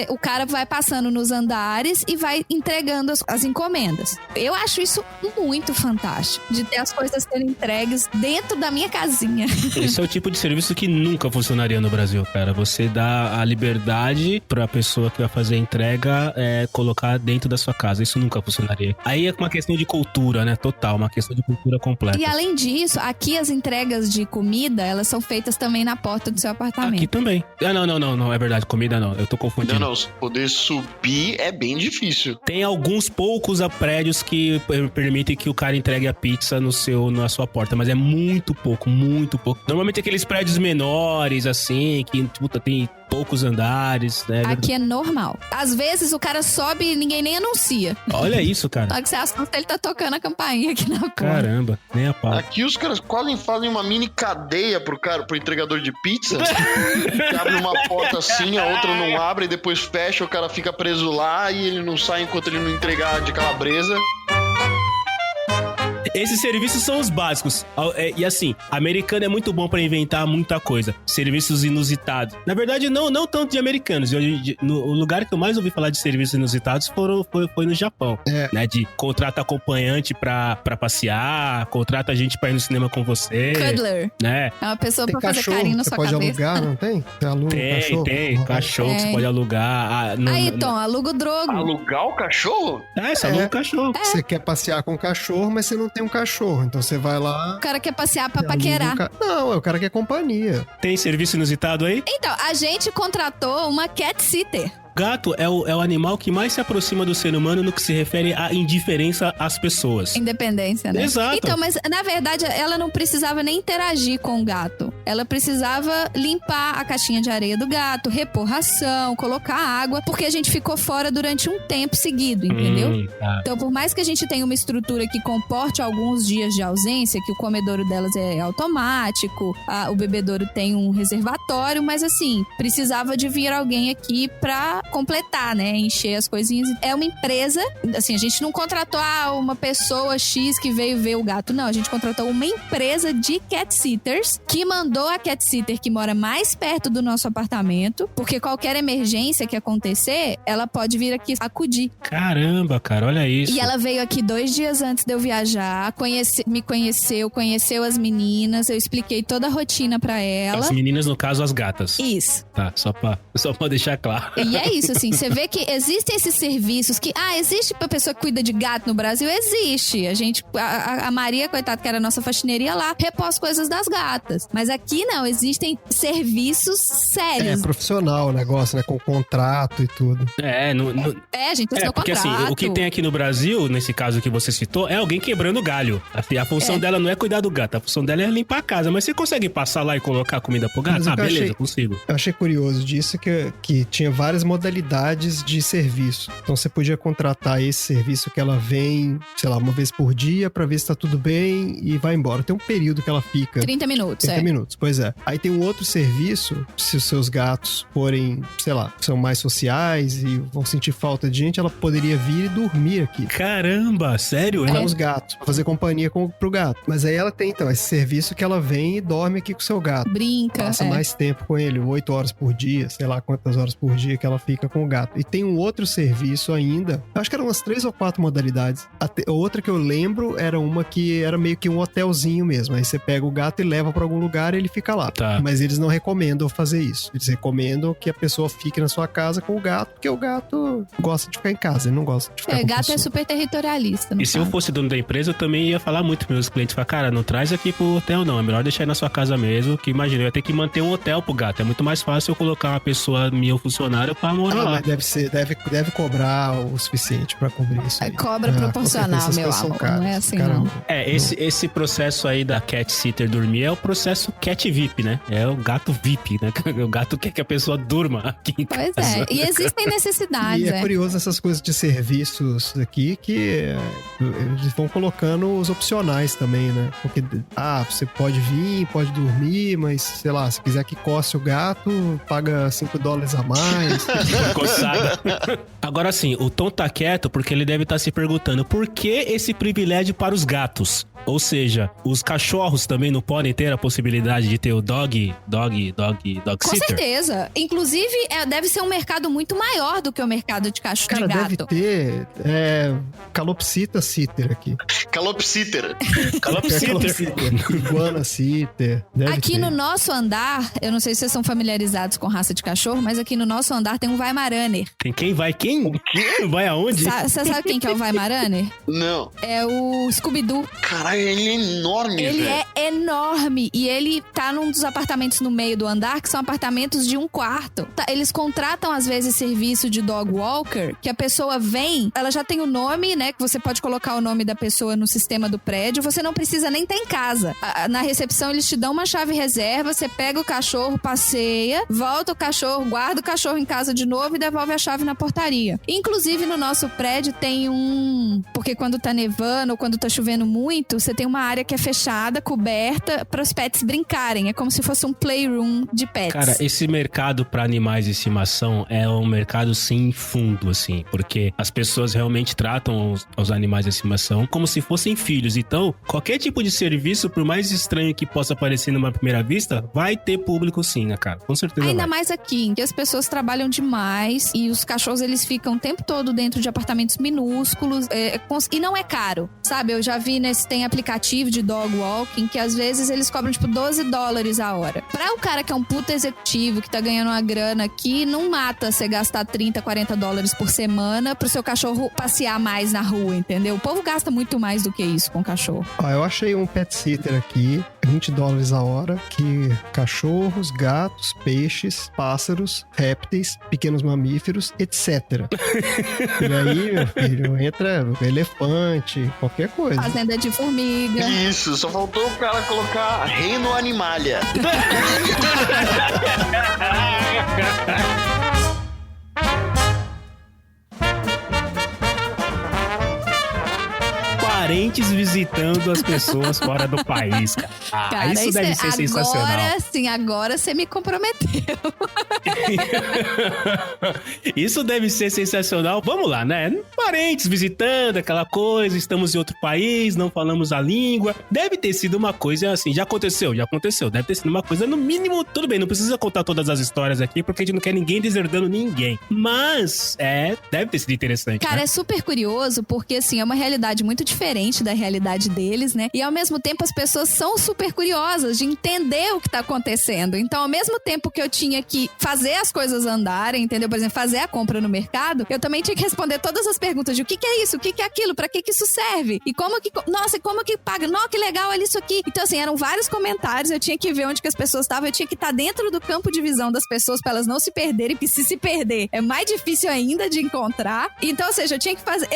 Speaker 2: o cara vai passando nos andares e vai entregando as encomendas. Eu acho isso muito fantástico, de ter as coisas serem entregues dentro da minha casinha.
Speaker 1: Esse é o tipo de serviço que nunca funcionaria no Brasil, cara. Você dá a liberdade pra pessoa que vai fazer a entrega colocar dentro da sua casa. Isso nunca funcionaria. Aí é uma questão de cultura, né? Total, uma questão de cultura completa.
Speaker 2: E além disso, aqui as entregas de comida, elas são feitas também na porta do seu apartamento.
Speaker 1: Aqui também. Ah, não, é verdade, comida não, eu tô confundindo.
Speaker 4: Não, poder subir é bem difícil.
Speaker 1: Tem alguns poucos prédios que permitem que o cara entregue a pizza na sua porta, mas é muito pouco, muito pouco. Normalmente aqueles prédios menores, assim, que, puta, tem poucos andares, né?
Speaker 2: Aqui é normal. Às vezes o cara sobe e ninguém nem anuncia.
Speaker 1: Olha isso, cara.
Speaker 2: Na hora que você assusta, ele tá tocando a campainha aqui na porta.
Speaker 1: Caramba, nem a pau.
Speaker 4: Aqui os caras quase fazem uma mini cadeia pro entregador de pizza. Que abre uma porta assim, a outra não abre, e depois fecha, o cara fica preso lá e ele não sai enquanto ele não entregar de calabresa.
Speaker 1: Esses serviços são os básicos. E assim, americano é muito bom pra inventar muita coisa. Serviços inusitados. Na verdade, não tanto de americanos. O lugar que eu mais ouvi falar de serviços inusitados foi no Japão. Né? De contrata acompanhante pra passear, contrata gente pra ir no cinema com você.
Speaker 2: Cuddler.
Speaker 1: Né?
Speaker 2: É uma pessoa
Speaker 3: Tem
Speaker 2: pra fazer carinho na sua cabeça.
Speaker 3: Você pode alugar, não tem? Você aluga cachorro?
Speaker 1: Tem. Cachorro que você pode alugar.
Speaker 2: Aí, Tom, aluga o drogo.
Speaker 4: Alugar o cachorro?
Speaker 1: Você aluga o cachorro.
Speaker 3: Você quer passear com o cachorro, mas você não tem um cachorro. Então você vai lá...
Speaker 2: O cara quer passear pra paquerar.
Speaker 3: Não, o cara quer companhia.
Speaker 1: Tem serviço inusitado aí?
Speaker 2: Então, a gente contratou uma cat sitter.
Speaker 1: Gato é o animal que mais se aproxima do ser humano no que se refere à indiferença às pessoas.
Speaker 2: Independência, né?
Speaker 1: Exato.
Speaker 2: Então, mas na verdade ela não precisava nem interagir com o gato. Ela precisava limpar a caixinha de areia do gato, repor ração, colocar água, porque a gente ficou fora durante um tempo seguido, entendeu?
Speaker 1: Tá.
Speaker 2: Então, por mais que a gente tenha uma estrutura que comporte alguns dias de ausência, que o comedouro delas é automático, o bebedouro tem um reservatório, mas assim, precisava de vir alguém aqui pra completar, né? Encher as coisinhas. É uma empresa, assim, a gente não contratou uma pessoa X que veio ver o gato, não. A gente contratou uma empresa de cat sitters que mandou a cat sitter que mora mais perto do nosso apartamento, porque qualquer emergência que acontecer, ela pode vir aqui acudir.
Speaker 1: Caramba, cara, olha isso.
Speaker 2: E ela veio aqui 2 dias antes de eu viajar, me conheceu as meninas, eu expliquei toda a rotina pra ela.
Speaker 1: As meninas, no caso, as gatas.
Speaker 2: Isso.
Speaker 1: Tá, só pra deixar claro.
Speaker 2: E é isso, assim, você vê que existem esses serviços que, existe pra pessoa que cuida de gato no Brasil? Existe. A Maria, coitada, que era a nossa faxineira, ia lá, repôs coisas das gatas. Mas Aqui não, existem serviços sérios.
Speaker 3: É profissional o negócio, né? Com contrato e tudo.
Speaker 2: A gente assinou
Speaker 1: porque
Speaker 2: contrato.
Speaker 1: assim, o que tem aqui no Brasil, nesse caso que você citou, é alguém quebrando galho. Assim, a função dela não é cuidar do gato, a função dela é limpar a casa. Mas você consegue passar lá e colocar comida pro gato? Beleza, consigo.
Speaker 3: Eu achei curioso disso que tinha várias modalidades de serviço. Então você podia contratar esse serviço que ela vem, sei lá, uma vez por dia pra ver se tá tudo bem e vai embora. Tem um período que ela fica.
Speaker 2: 30 minutos,
Speaker 3: 30 minutos, pois é. Aí tem um outro serviço, se os seus gatos forem, sei lá, são mais sociais e vão sentir falta de gente, ela poderia vir e dormir aqui.
Speaker 1: Caramba, sério?
Speaker 3: Com os gatos, pra fazer companhia pro gato. Mas aí ela tem, então, esse serviço que ela vem e dorme aqui com o seu gato.
Speaker 2: Brinca.
Speaker 3: Passa mais tempo com ele, 8 horas por dia, sei lá quantas horas por dia que ela fica com o gato. E tem um outro serviço ainda, acho que eram umas 3 ou 4 modalidades. A outra que eu lembro era uma que era meio que um hotelzinho mesmo. Aí você pega o gato e leva pra algum lugar e ele fica lá.
Speaker 1: Tá.
Speaker 3: Mas eles não recomendam fazer isso. Eles recomendam que a pessoa fique na sua casa com o gato, porque o gato gosta de ficar em casa, ele não gosta de ficar com a
Speaker 2: gato
Speaker 3: pessoa.
Speaker 2: é super territorialista.
Speaker 1: E se eu fosse dono da empresa, eu também ia falar muito pros meus clientes. Falar, cara, não traz aqui pro hotel não, é melhor deixar aí na sua casa mesmo, que imagina, eu ia ter que manter um hotel pro gato. É muito mais fácil eu colocar uma pessoa, meu funcionário, pra morar lá.
Speaker 3: Mas deve cobrar o suficiente pra cobrir isso aí.
Speaker 2: Cobra proporcional, meu amor. Não é assim, não.
Speaker 1: Esse processo aí da cat sitter dormir é o processo cat VIP, né? É o gato VIP, né? O gato quer que a pessoa durma aqui em casa.
Speaker 2: Pois é, e existem necessidades.
Speaker 3: E é curioso essas coisas de serviços aqui que eles vão colocando os opcionais também, né? Porque, você pode vir, pode dormir, mas, sei lá, se quiser que coce o gato, paga $5 a mais.
Speaker 1: Coçada. Agora sim, o Tom tá quieto porque ele deve estar se perguntando por que esse privilégio para os gatos? Ou seja, os cachorros também não podem ter a possibilidade de ter o dog sitter?
Speaker 2: Com certeza. Inclusive, deve ser um mercado muito maior do que o mercado de cachorro de gato.
Speaker 3: Deve ter calopsita sitter aqui.
Speaker 4: Calopsiter.
Speaker 3: Iguana sitter.
Speaker 2: Aqui no nosso andar, eu não sei se vocês são familiarizados com raça de cachorro, mas aqui no nosso andar tem um Weimaraner.
Speaker 1: Tem quem? Vai quem? Vai aonde?
Speaker 2: Você sabe quem que é o Weimaraner?
Speaker 4: Não.
Speaker 2: É o Scooby-Doo.
Speaker 4: Caralho, ele é enorme, velho.
Speaker 2: Ele é enorme e ele tá num dos apartamentos no meio do andar, que são apartamentos de 1 quarto. Eles contratam, às vezes, serviço de dog walker, que a pessoa vem, ela já tem o nome, né, que você pode colocar o nome da pessoa no sistema do prédio, você não precisa nem estar em casa. Na recepção, eles te dão uma chave reserva, você pega o cachorro, passeia, volta o cachorro, guarda o cachorro em casa de novo e devolve a chave na portaria. Inclusive, no nosso prédio tem porque quando tá nevando ou quando tá chovendo muito, você tem uma área que é fechada, coberta, para os pets brincarem. É como se fosse um playroom de pets.
Speaker 1: Cara, esse mercado para animais de estimação é um mercado sem fundo, assim, porque as pessoas realmente tratam os animais de estimação como se fossem filhos. Então, qualquer tipo de serviço, por mais estranho que possa parecer numa primeira vista, vai ter público sim, né, cara? Com certeza.
Speaker 2: Ainda mais aqui, em que as pessoas trabalham demais e os cachorros, eles ficam o tempo todo dentro de apartamentos minúsculos e não é caro, sabe? Eu já vi tem aplicativo de dog walking que às vezes eles cobram tipo $12 a hora. Pra o cara que é um puta executivo, que tá ganhando uma grana aqui, não mata você gastar $30, $40 por semana pro seu cachorro passear mais na rua, entendeu? O povo gasta muito mais do que isso com cachorro.
Speaker 3: Eu achei um pet sitter aqui, $20 a hora, que cachorros, gatos, peixes, pássaros, répteis, pequenos mamíferos, etc. E aí, meu filho, entra elefante, qualquer coisa.
Speaker 2: Fazenda de formiga.
Speaker 4: Isso, só faltou o cara colocar reino animalia.
Speaker 1: Parentes visitando as pessoas fora do país, cara.
Speaker 2: Cara,
Speaker 1: isso deve ser sensacional.
Speaker 2: Agora sim, agora você me comprometeu.
Speaker 1: Isso deve ser sensacional. Vamos lá, né? Parentes visitando, aquela coisa, estamos em outro país, não falamos a língua. Deve ter sido uma coisa assim, já aconteceu. Deve ter sido uma coisa, no mínimo, tudo bem, não precisa contar todas as histórias aqui, porque a gente não quer ninguém deserdando ninguém. Mas, deve ter sido interessante,
Speaker 2: cara,
Speaker 1: né?
Speaker 2: é super curioso, porque assim, é uma realidade muito diferente diferente da realidade deles, né? E ao mesmo tempo as pessoas são super curiosas de entender o que tá acontecendo. Então, ao mesmo tempo que eu tinha que fazer as coisas andarem, entendeu? Por exemplo, fazer a compra no mercado, eu também tinha que responder todas as perguntas de o que é isso, o que é aquilo, pra que isso serve? E como que... Nossa, como que paga? Nossa, que legal, olha isso aqui. Então, assim, eram vários comentários, eu tinha que ver onde que as pessoas estavam, eu tinha que estar dentro do campo de visão das pessoas pra elas não se perderem, porque se perder é mais difícil ainda de encontrar. Então, ou seja, eu tinha que fazer...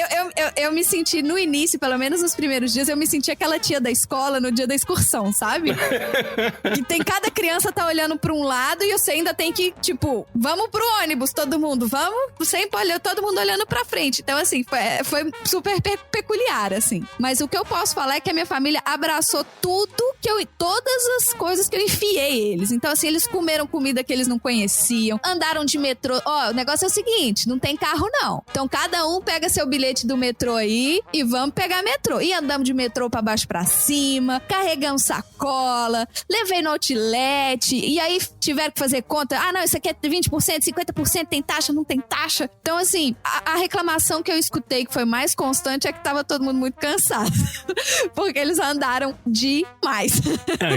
Speaker 2: Eu me senti, no início, pelo menos nos primeiros dias, eu me senti aquela tia da escola no dia da excursão, sabe? Que tem cada criança tá olhando pra um lado e você ainda tem que, tipo, vamos pro ônibus, todo mundo, vamos? Sempre olhando, todo mundo olhando pra frente. Então, assim, foi super peculiar, assim. Mas o que eu posso falar é que a minha família abraçou todas as coisas que eu enfiei eles. Então, assim, eles comeram comida que eles não conheciam, andaram de metrô. Ó, o negócio é o seguinte, não tem carro, não. Então, cada um pega seu bilhete do metrô aí e vamos pegar metrô. E andamos de metrô pra baixo pra cima, carregamos sacola, levei no outlet, e aí tiveram que fazer conta. Ah, não, isso aqui é 20%, 50%, tem taxa, não tem taxa. Então, assim, a reclamação que eu escutei que foi mais constante é que tava todo mundo muito cansado. Porque eles andaram demais.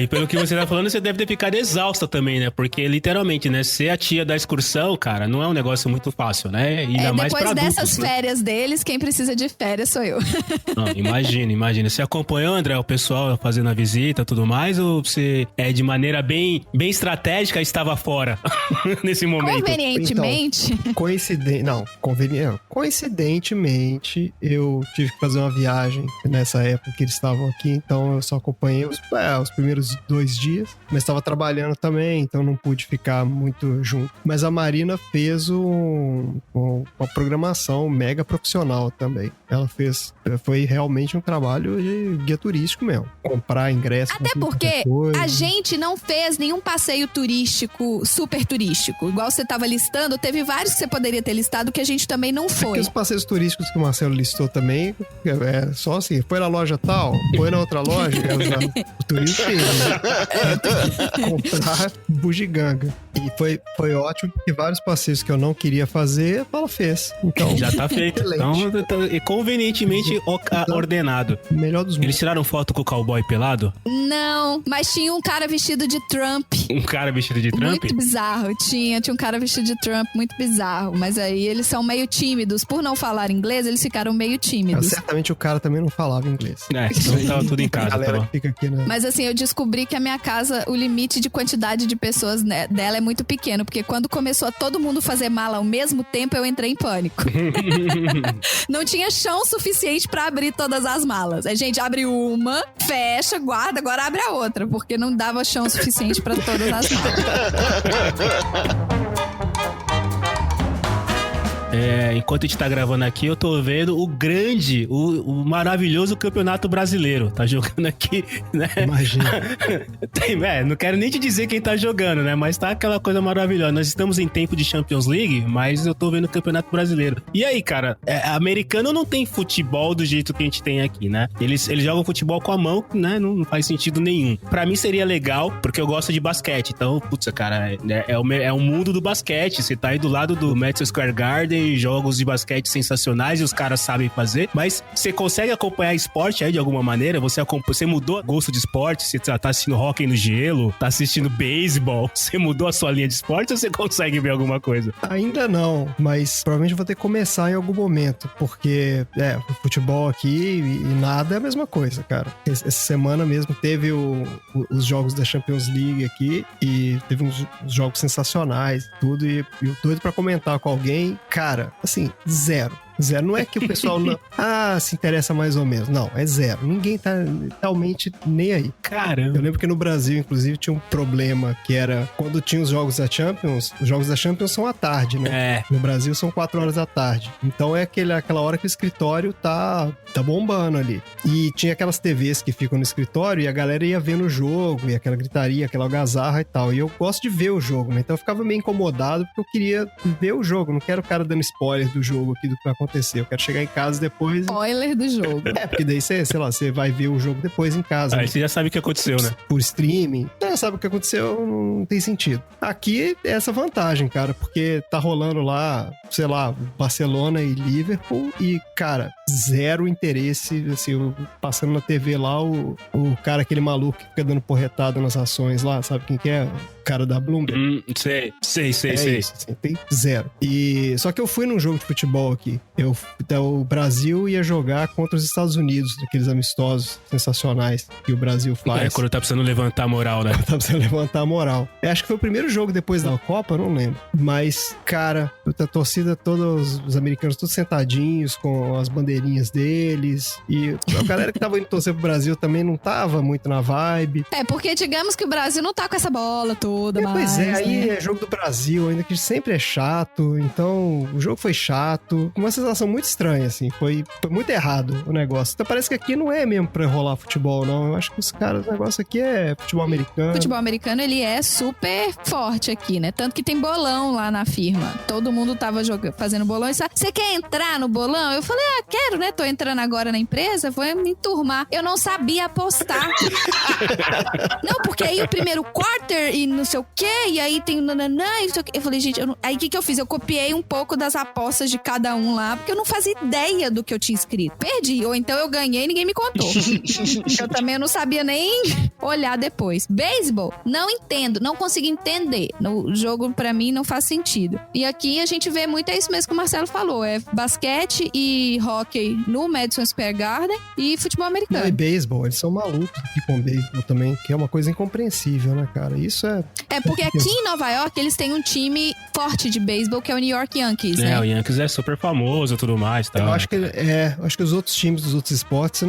Speaker 1: E pelo que você tá falando, você deve ter ficado exausta também, né? Porque, literalmente, né? Ser a tia da excursão, cara, não é um negócio muito fácil, né? Ainda mais pra adultos,
Speaker 2: depois dessas férias deles, quem precisa de férias sou eu.
Speaker 1: Não, imagina. Você acompanhou, André, o pessoal fazendo a visita e tudo mais? Ou você, de maneira bem estratégica, estava fora nesse momento?
Speaker 2: Convenientemente?
Speaker 3: Então, coincidentemente, eu tive que fazer uma viagem nessa época que eles estavam aqui, então eu só acompanhei os primeiros 2 dias, mas estava trabalhando também, então não pude ficar muito junto. Mas a Marina fez uma programação mega profissional também. Ela foi realmente um trabalho de guia turístico mesmo. Comprar ingresso.
Speaker 2: Até porque a gente não fez nenhum passeio turístico, super turístico. Igual você estava listando, teve vários que você poderia ter listado que a gente também não foi.
Speaker 3: Porque os passeios turísticos que o Marcelo listou também, é só assim, foi na loja tal, foi na outra loja, o turismo fez, né? Comprar bugiganga. E foi ótimo, porque vários passeios que eu não queria fazer, ela fez. Então,
Speaker 1: já tá feito. Então, convenientemente ordenado.
Speaker 3: Melhor dos mundos.
Speaker 1: Eles tiraram foto com o cowboy pelado?
Speaker 2: Não, mas tinha um cara vestido de Trump.
Speaker 1: Um cara vestido de Trump?
Speaker 2: Muito bizarro. Tinha um cara vestido de Trump, muito bizarro. Mas aí eles são meio tímidos. Por não falar inglês, eles ficaram meio tímidos.
Speaker 3: Certamente o cara também não falava inglês.
Speaker 1: Então tava tudo em casa.
Speaker 3: Galera fica aqui, né?
Speaker 2: Mas assim, eu descobri que a minha casa, o limite de quantidade de pessoas dela é muito pequeno. Porque quando começou a todo mundo fazer mala ao mesmo tempo, eu entrei em pânico. Não tinha chão suficiente pra abrir todas as malas. A gente abre uma, fecha, guarda, agora abre a outra. Porque não dava chão suficiente pra todas as malas.
Speaker 1: Enquanto a gente tá gravando aqui, eu tô vendo o maravilhoso Campeonato Brasileiro. Tá jogando aqui, né?
Speaker 3: Imagina.
Speaker 1: Não quero nem te dizer quem tá jogando, né? Mas tá aquela coisa maravilhosa. Nós estamos em tempo de Champions League, mas eu tô vendo o Campeonato Brasileiro. E aí, cara, americano não tem futebol do jeito que a gente tem aqui, né? Eles jogam futebol com a mão, né? Não faz sentido nenhum. Pra mim seria legal, porque eu gosto de basquete. Então, putz, cara, é o mundo do basquete. Você tá aí do lado do Madison Square Garden, jogos de basquete sensacionais e os caras sabem fazer, mas você consegue acompanhar esporte aí de alguma maneira? Você mudou o gosto de esporte? Você tá assistindo hóquei no gelo? Tá assistindo beisebol? Você mudou a sua linha de esporte ou você consegue ver alguma coisa?
Speaker 3: Ainda não, mas provavelmente vou ter que começar em algum momento, porque o futebol aqui e nada é a mesma coisa, cara. Essa semana mesmo teve os jogos da Champions League aqui e teve uns jogos sensacionais e tudo, e eu doido pra comentar com alguém. Cara, assim, zero. Não é que o pessoal se interessa mais ou menos. Não, é zero. Ninguém tá realmente nem aí.
Speaker 1: Caramba.
Speaker 3: Eu lembro que no Brasil, inclusive, tinha um problema que era quando tinha os jogos da Champions são à tarde, né? No Brasil são 4 horas da tarde. Então é aquela hora que o escritório tá bombando ali. E tinha aquelas TVs que ficam no escritório e a galera ia vendo o jogo, e aquela gritaria, aquela algazarra e tal. E eu gosto de ver o jogo, né? Então eu ficava meio incomodado porque eu queria ver o jogo. Não quero o cara dando spoiler do jogo aqui do que vai acontecer. acontecer. Eu quero chegar em casa depois...
Speaker 2: Spoiler do jogo.
Speaker 3: Porque daí você, sei lá, você vai ver o jogo depois em casa.
Speaker 1: Aí você já sabe o que aconteceu, né?
Speaker 3: Por streaming. Sabe o que aconteceu, não tem sentido. Aqui é essa vantagem, cara, porque tá rolando lá, sei lá, Barcelona e Liverpool e, cara, zero interesse, assim, passando na TV lá, o cara, aquele maluco que fica dando porretada nas ações lá, sabe quem que é? O cara da Bloomberg.
Speaker 1: Sei.
Speaker 3: Isso, assim, tem zero. E só que eu fui num jogo de futebol aqui. O Brasil ia jogar contra os Estados Unidos, aqueles amistosos sensacionais que o Brasil faz.
Speaker 1: Quando tá precisando levantar a moral, né?
Speaker 3: Tá precisando levantar a moral. Acho que foi o primeiro jogo depois da Copa, não lembro. Mas, cara, a torcida, todos os americanos, todos sentadinhos com as bandeirinhas deles. E a galera que tava indo torcer pro Brasil também não tava muito na vibe.
Speaker 2: Porque digamos que o Brasil não tá com essa bola toda mais.
Speaker 3: Pois é, aí
Speaker 2: né?
Speaker 3: é jogo do Brasil, ainda que sempre é chato. Então, o jogo foi chato. Uma sensação muito estranha, assim. Foi muito errado o negócio. Então parece que aqui não é mesmo pra rolar futebol, não. Eu acho que os caras, o negócio aqui é futebol americano.
Speaker 2: Futebol americano, ele é super forte aqui, né? Tanto que tem bolão lá na firma. Todo mundo tava fazendo bolão e você quer entrar no bolão? Eu falei, quero, né? Tô entrando agora na empresa, vou me enturmar. Eu não sabia apostar. Não, porque aí o primeiro quarter e não sei o quê, e aí tem nananã e não sei o quê. Eu falei, gente, aí o que eu fiz? Eu copiei um pouco das apostas de cada um lá, porque eu não fazia ideia do que eu tinha escrito. Perdi, ou então eu ganhei e ninguém me contou. Eu também não sabia nem olhar depois. Beisebol, não entendo, não consigo entender. O jogo, pra mim, não faz sentido. E aqui a gente vê muito, é isso mesmo que o Marcelo falou, é basquete e hóquei no Madison Square Garden e futebol americano.
Speaker 3: Não, e beisebol, eles são malucos aqui com beisebol também, que é uma coisa incompreensível, né, cara? Isso é...
Speaker 2: porque aqui em Nova York, eles têm um time forte de beisebol, que é o New York Yankees, né?
Speaker 1: O Yankees é super famoso e tudo mais, tá?
Speaker 3: Eu acho que os outros times dos outros esportes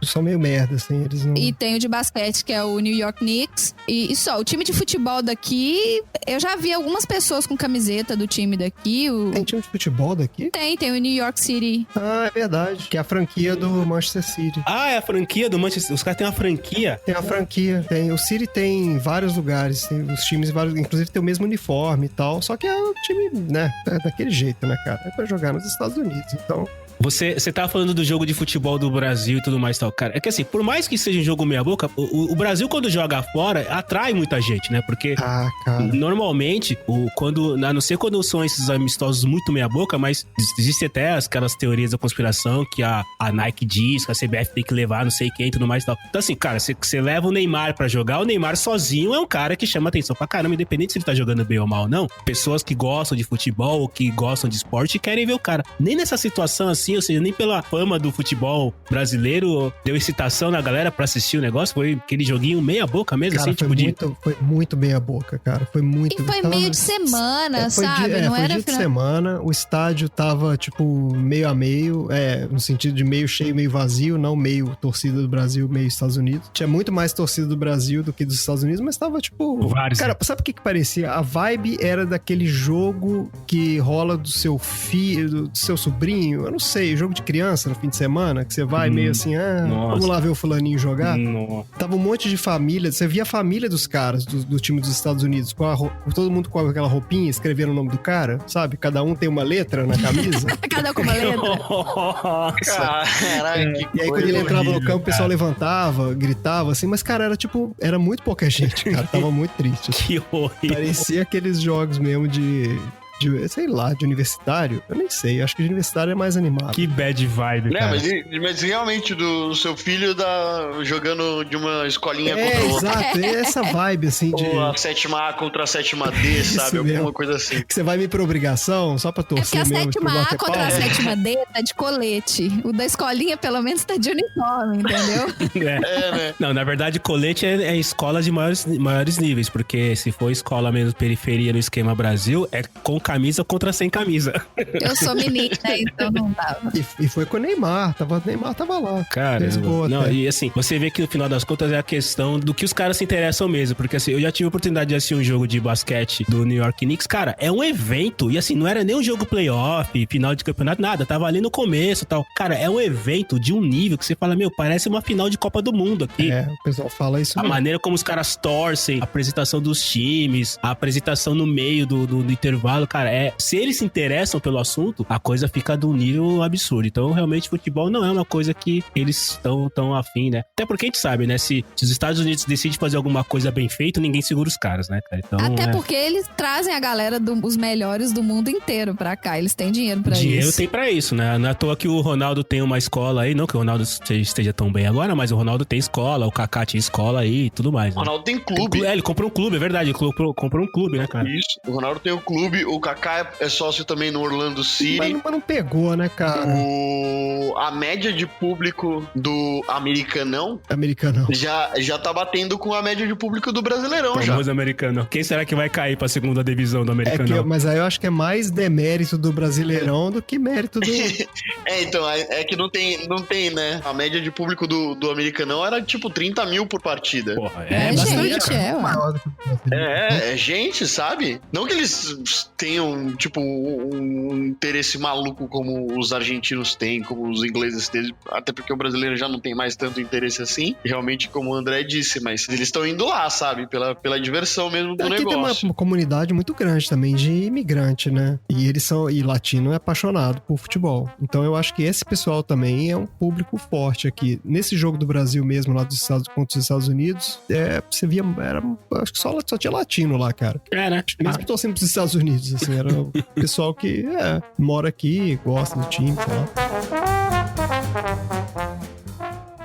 Speaker 3: são meio merda, assim, eles não...
Speaker 2: E tem o de basquete, que é o New York Knicks. E só, o time de futebol daqui, eu já vi algumas pessoas com camiseta do time daqui.
Speaker 3: Tem time de futebol daqui?
Speaker 2: Tem o New York City.
Speaker 3: Ah, é verdade. Que é a franquia do Manchester City.
Speaker 1: É a franquia do Manchester. Os caras têm uma franquia?
Speaker 3: Tem a franquia. O City tem vários lugares. Tem os times, inclusive tem o mesmo uniforme e tal. Só que é um time, né? É daquele jeito, né, cara? É pra jogar nos Estados Unidos. Então...
Speaker 1: Você tava falando do jogo de futebol do Brasil e tudo mais, tal, cara. É que assim, por mais que seja um jogo meia boca, o Brasil, quando joga fora, atrai muita gente, né? Porque normalmente, a não ser quando são esses amistosos muito meia boca, mas existem até aquelas teorias da conspiração que a Nike diz, que a CBF tem que levar não sei quem e tudo mais e tal. Então assim, cara, você leva o Neymar pra jogar, o Neymar sozinho é um cara que chama atenção pra caramba, independente se ele tá jogando bem ou mal ou não. Pessoas que gostam de futebol ou que gostam de esporte querem ver o cara. Nem nessa situação assim, ou seja, nem pela fama do futebol brasileiro deu excitação na galera pra assistir o negócio, foi aquele joguinho meia boca mesmo,
Speaker 3: cara,
Speaker 1: assim,
Speaker 3: foi muito meia boca, cara, foi muito...
Speaker 2: E foi meio de semana, sabe?
Speaker 3: Não era dia de semana, o estádio tava, tipo, meio a meio, no sentido de meio cheio, meio vazio, não meio torcida do Brasil, meio Estados Unidos. Tinha muito mais torcida do Brasil do que dos Estados Unidos, mas tava, tipo...
Speaker 1: Vários,
Speaker 3: cara, sabe o que parecia? A vibe era daquele jogo que rola do seu filho, do seu sobrinho, eu não sei, jogo de criança no fim de semana, que você vai meio assim, vamos lá ver o fulaninho jogar.
Speaker 1: Nossa.
Speaker 3: Tava um monte de família, você via a família dos caras do time dos Estados Unidos, todo mundo com aquela roupinha, escrevendo o nome do cara, sabe? Cada um tem uma letra na camisa.
Speaker 2: Cada um com uma letra.
Speaker 4: Nossa. Caralho,
Speaker 3: e aí quando ele entrava no campo, o pessoal levantava, gritava assim, mas cara, era muito pouca gente, cara, tava muito triste.
Speaker 1: Que horrível.
Speaker 3: Parecia aqueles jogos mesmo de sei lá, de universitário, eu nem sei, acho que de universitário é mais animado.
Speaker 1: Que bad vibe, cara.
Speaker 4: Mas realmente do seu filho jogando de uma escolinha contra outra.
Speaker 3: Exato, é essa vibe, assim, de...
Speaker 4: Ou a 7ª contra a 7ª D, sabe? Alguma coisa assim.
Speaker 3: Que você vai me por obrigação, só pra torcer mesmo.
Speaker 2: Porque a 7ª A contra a 7ª D tá de colete. O da escolinha, pelo menos, tá de uniforme, entendeu?
Speaker 4: Né?
Speaker 1: Não, na verdade, colete é escola de maiores níveis, porque se for escola menos periferia no esquema Brasil, é com camisa contra sem camisa.
Speaker 2: Eu sou menina, então não dava.
Speaker 3: E foi com o Neymar tava lá.
Speaker 1: Cara, e assim, você vê que no final das contas é a questão do que os caras se interessam mesmo, porque assim, eu já tive a oportunidade de assistir um jogo de basquete do New York Knicks, cara, é um evento, e assim, não era nem um jogo playoff, final de campeonato, nada, tava ali no começo e tal. Cara, é um evento de um nível que você fala, parece uma final de Copa do Mundo aqui.
Speaker 3: O pessoal fala isso mesmo.
Speaker 1: A maneira como os caras torcem, a apresentação dos times, a apresentação no meio do intervalo, cara, se eles se interessam pelo assunto, a coisa fica de um nível absurdo. Então, realmente, futebol não é uma coisa que eles estão tão afim, né? Até porque a gente sabe, né? Se os Estados Unidos decidem fazer alguma coisa bem feita, ninguém segura os caras, né, cara? Então,
Speaker 2: até porque eles trazem a galera os melhores do mundo inteiro pra cá. Eles têm dinheiro pra isso.
Speaker 1: Dinheiro tem pra isso, né? Não é à toa que o Ronaldo tem uma escola aí, não que o Ronaldo esteja tão bem agora, mas o Ronaldo tem escola, o Kaká tinha escola aí e tudo mais, né?
Speaker 4: O Ronaldo tem clube.
Speaker 1: Ele comprou um clube, é verdade. Ele comprou um clube, né, cara?
Speaker 4: Isso. O Ronaldo tem um clube, o Kaká é sócio também no Orlando City.
Speaker 3: Mas não pegou, né, cara?
Speaker 4: A média de público do Americanão já tá batendo com a média de público do Brasileirão, já.
Speaker 1: Famoso Americano. Quem será que vai cair pra segunda divisão do Americanão?
Speaker 3: Mas aí eu acho que é mais demérito do Brasileirão do que mérito do...
Speaker 4: Então, é que não tem, né? A média de público do Americanão era tipo 30 mil por partida.
Speaker 1: Porra,
Speaker 2: gente,
Speaker 4: É gente, sabe? Não que eles tenham, tipo, um interesse maluco como os argentinos têm, como os ingleses têm, até porque o brasileiro já não tem mais tanto interesse assim, realmente, como o André disse, mas eles estão indo lá, sabe? Pela diversão mesmo do negócio.
Speaker 3: Aqui tem uma comunidade muito grande também de imigrante, né? E latino é apaixonado por futebol. Então eu acho que esse pessoal também é um público forte aqui. Nesse jogo do Brasil mesmo, lá contra os Estados Unidos, você via, acho que só tinha latino lá, cara.
Speaker 1: Né?
Speaker 3: Mesmo torcendo pros Estados Unidos, assim, era o pessoal que mora aqui, gosta do time, sei lá.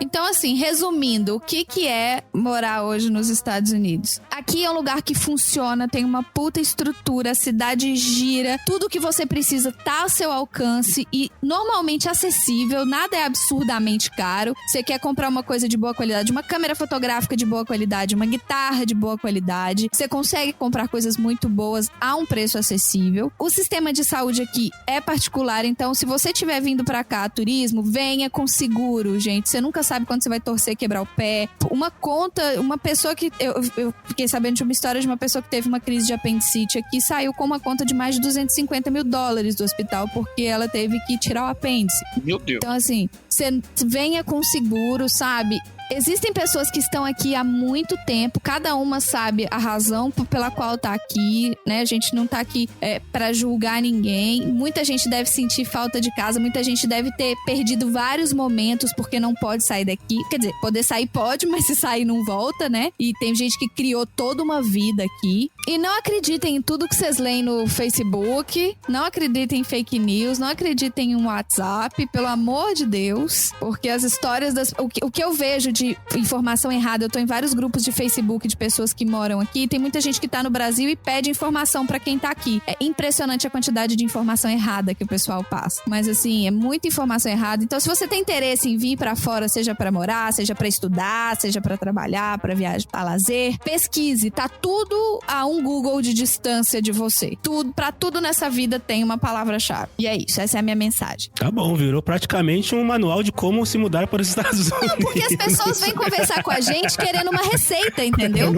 Speaker 2: Então, assim, resumindo, o que é morar hoje nos Estados Unidos? Aqui é um lugar que funciona, tem uma puta estrutura, a cidade gira, tudo que você precisa tá ao seu alcance e normalmente acessível, nada é absurdamente caro. Você quer comprar uma coisa de boa qualidade, uma câmera fotográfica de boa qualidade, uma guitarra de boa qualidade, você consegue comprar coisas muito boas a um preço acessível. O sistema de saúde aqui é particular, então se você estiver vindo pra cá, turismo, venha com seguro, gente. Você nunca sabe quando você vai torcer, quebrar o pé. Uma pessoa que... Eu fiquei sabendo de uma história de uma pessoa que teve uma crise de apendicite aqui, saiu com uma conta de mais de $250 mil do hospital porque ela teve que tirar o apêndice.
Speaker 4: Meu Deus.
Speaker 2: Então, assim, você venha com seguro, sabe? Existem pessoas que estão aqui há muito tempo, cada uma sabe a razão pela qual tá aqui, né? A gente não tá aqui pra julgar ninguém. Muita gente deve sentir falta de casa, muita gente deve ter perdido vários momentos porque não pode sair daqui. Quer dizer, poder sair pode, mas se sair não volta, né? E tem gente que criou toda uma vida aqui. E não acreditem em tudo que vocês leem no Facebook, não acreditem em fake news, não acreditem em WhatsApp, pelo amor de Deus, porque as histórias o que eu vejo de informação errada, eu tô em vários grupos de Facebook de pessoas que moram aqui, tem muita gente que tá no Brasil e pede informação pra quem tá aqui. É impressionante a quantidade de informação errada que o pessoal passa. Mas assim, é muita informação errada. Então, se você tem interesse em vir pra fora, seja pra morar, seja pra estudar, seja pra trabalhar, pra viagem, pra lazer, pesquise. Tá tudo a um Google de distância de você. Pra tudo nessa vida tem uma palavra-chave. E é isso, essa é a minha mensagem.
Speaker 1: Tá bom, virou praticamente um manual de como se mudar para os Estados Unidos.
Speaker 2: Não, porque as pessoas vêm conversar com a gente querendo uma receita, entendeu?
Speaker 3: Põe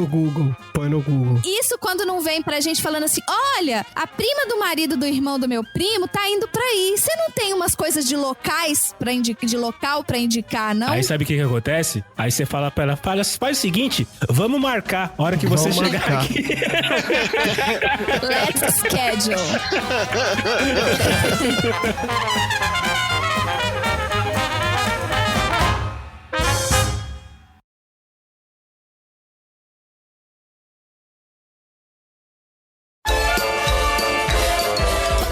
Speaker 3: no Google.
Speaker 2: Isso quando não vem pra gente falando assim, olha, a prima do marido do irmão do meu primo tá indo pra aí. Você não tem umas coisas de locais de local pra indicar, não?
Speaker 1: Aí sabe o que acontece? Aí você fala pra ela, faz o seguinte, vamos marcar a hora que você chegar aqui.
Speaker 2: Let's schedule.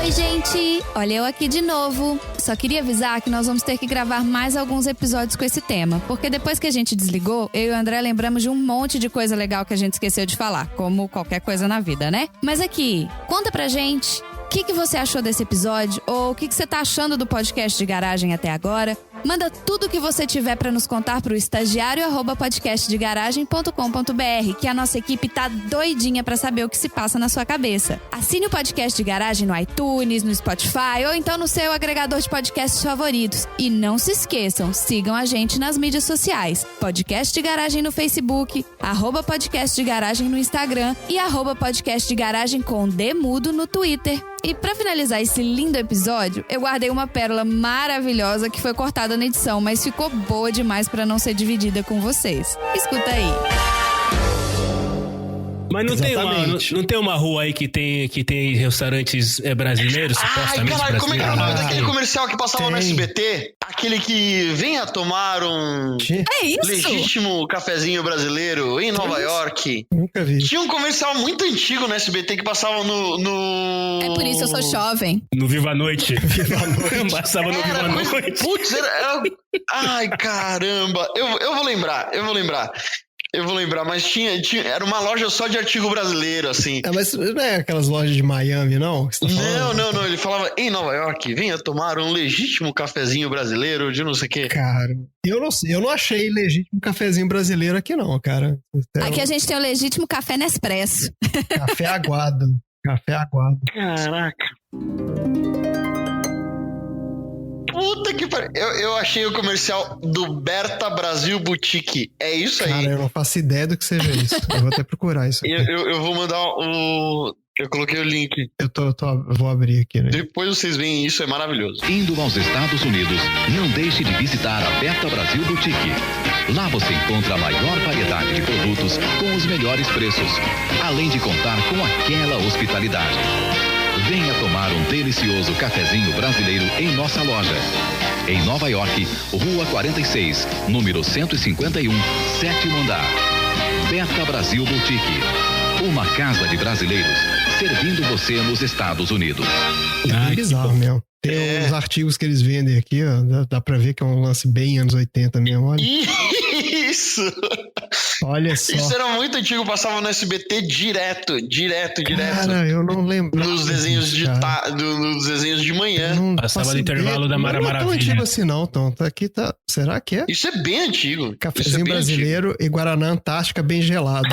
Speaker 2: Oi, gente! Olha eu aqui de novo. Só queria avisar que nós vamos ter que gravar mais alguns episódios com esse tema, porque depois que a gente desligou, eu e o André lembramos de um monte de coisa legal que a gente esqueceu de falar, como qualquer coisa na vida, né? Mas aqui, conta pra gente o que você achou desse episódio, ou o que você tá achando do podcast de garagem até agora. Manda tudo o que você tiver pra nos contar pro estagiário@podcastdegaragem.com.br, que a nossa equipe tá doidinha pra saber o que se passa na sua cabeça. Assine o Podcast de Garagem no iTunes, no Spotify ou então no seu agregador de podcasts favoritos. E não se esqueçam, sigam a gente nas mídias sociais. Podcast de Garagem no Facebook, @podcast de garagem no Instagram e @podcast de garagem com D mudo no Twitter. E pra finalizar esse lindo episódio, eu guardei uma pérola maravilhosa que foi cortada na edição, mas ficou boa demais pra não ser dividida com vocês. Escuta aí.
Speaker 1: Mas não tem uma rua aí que tem restaurantes brasileiros, supostamente
Speaker 4: caralho, como é que era o nome daquele
Speaker 3: Ah,
Speaker 4: comercial que passava no
Speaker 3: tem.
Speaker 4: SBT? Aquele que venha tomar um
Speaker 2: É isso?
Speaker 4: legítimo cafezinho brasileiro em Nova York.
Speaker 3: Nunca vi.
Speaker 4: Tinha um comercial muito antigo no SBT que passava no...
Speaker 2: É por isso eu sou jovem.
Speaker 1: no Viva a Noite.
Speaker 3: Viva a Noite.
Speaker 1: Passava no Viva a
Speaker 4: Era coisa...
Speaker 1: Noite.
Speaker 4: Putz, era... Ai, caramba. Eu vou lembrar, mas tinha... Era uma loja só de artigo brasileiro, assim.
Speaker 3: Mas não é aquelas lojas de Miami, não? Que você tá falando?
Speaker 4: Não. Ele falava, em Nova York, venha tomar um legítimo cafezinho brasileiro de não sei o quê.
Speaker 3: Cara, eu não sei. Eu não achei legítimo cafezinho brasileiro aqui, não, cara.
Speaker 2: Aqui a gente tem o legítimo café Nespresso.
Speaker 3: Café aguado. Café aguado.
Speaker 4: Caraca. Puta que pariu. Eu achei o comercial do Berta Brasil Boutique. É isso aí.
Speaker 3: Cara, eu não faço ideia do que seja isso. Eu vou até procurar isso aqui.
Speaker 4: Eu vou mandar o... Eu coloquei o link.
Speaker 3: Eu vou abrir aqui, né?
Speaker 4: Depois vocês veem isso, é maravilhoso.
Speaker 5: Indo aos Estados Unidos, não deixe de visitar a Berta Brasil Boutique. Lá você encontra a maior variedade de produtos com os melhores preços, além de contar com aquela hospitalidade. Venha tomar um delicioso cafezinho brasileiro em nossa loja. Em Nova York, Rua 46, número 151, 7º andar. Berta Brasil Boutique. Uma casa de brasileiros servindo você nos Estados Unidos.
Speaker 3: É bizarro mesmo. Tem uns artigos que eles vendem aqui, ó. Dá pra ver que é um lance bem anos 80 mesmo. Olha,
Speaker 4: Isso!
Speaker 3: olha só.
Speaker 4: Isso era muito antigo, passava no SBT direto.
Speaker 3: Cara, eu não lembro.
Speaker 4: Nos desenhos nos desenhos de manhã.
Speaker 1: Passava no intervalo da Mara
Speaker 3: Não é tão
Speaker 1: Maravilha.
Speaker 3: antigo assim não, Tom. Tá aqui, tá... Será que é?
Speaker 4: Isso é bem antigo.
Speaker 3: Cafezinho
Speaker 4: Isso é bem
Speaker 3: brasileiro e Guaraná Antártica bem gelado.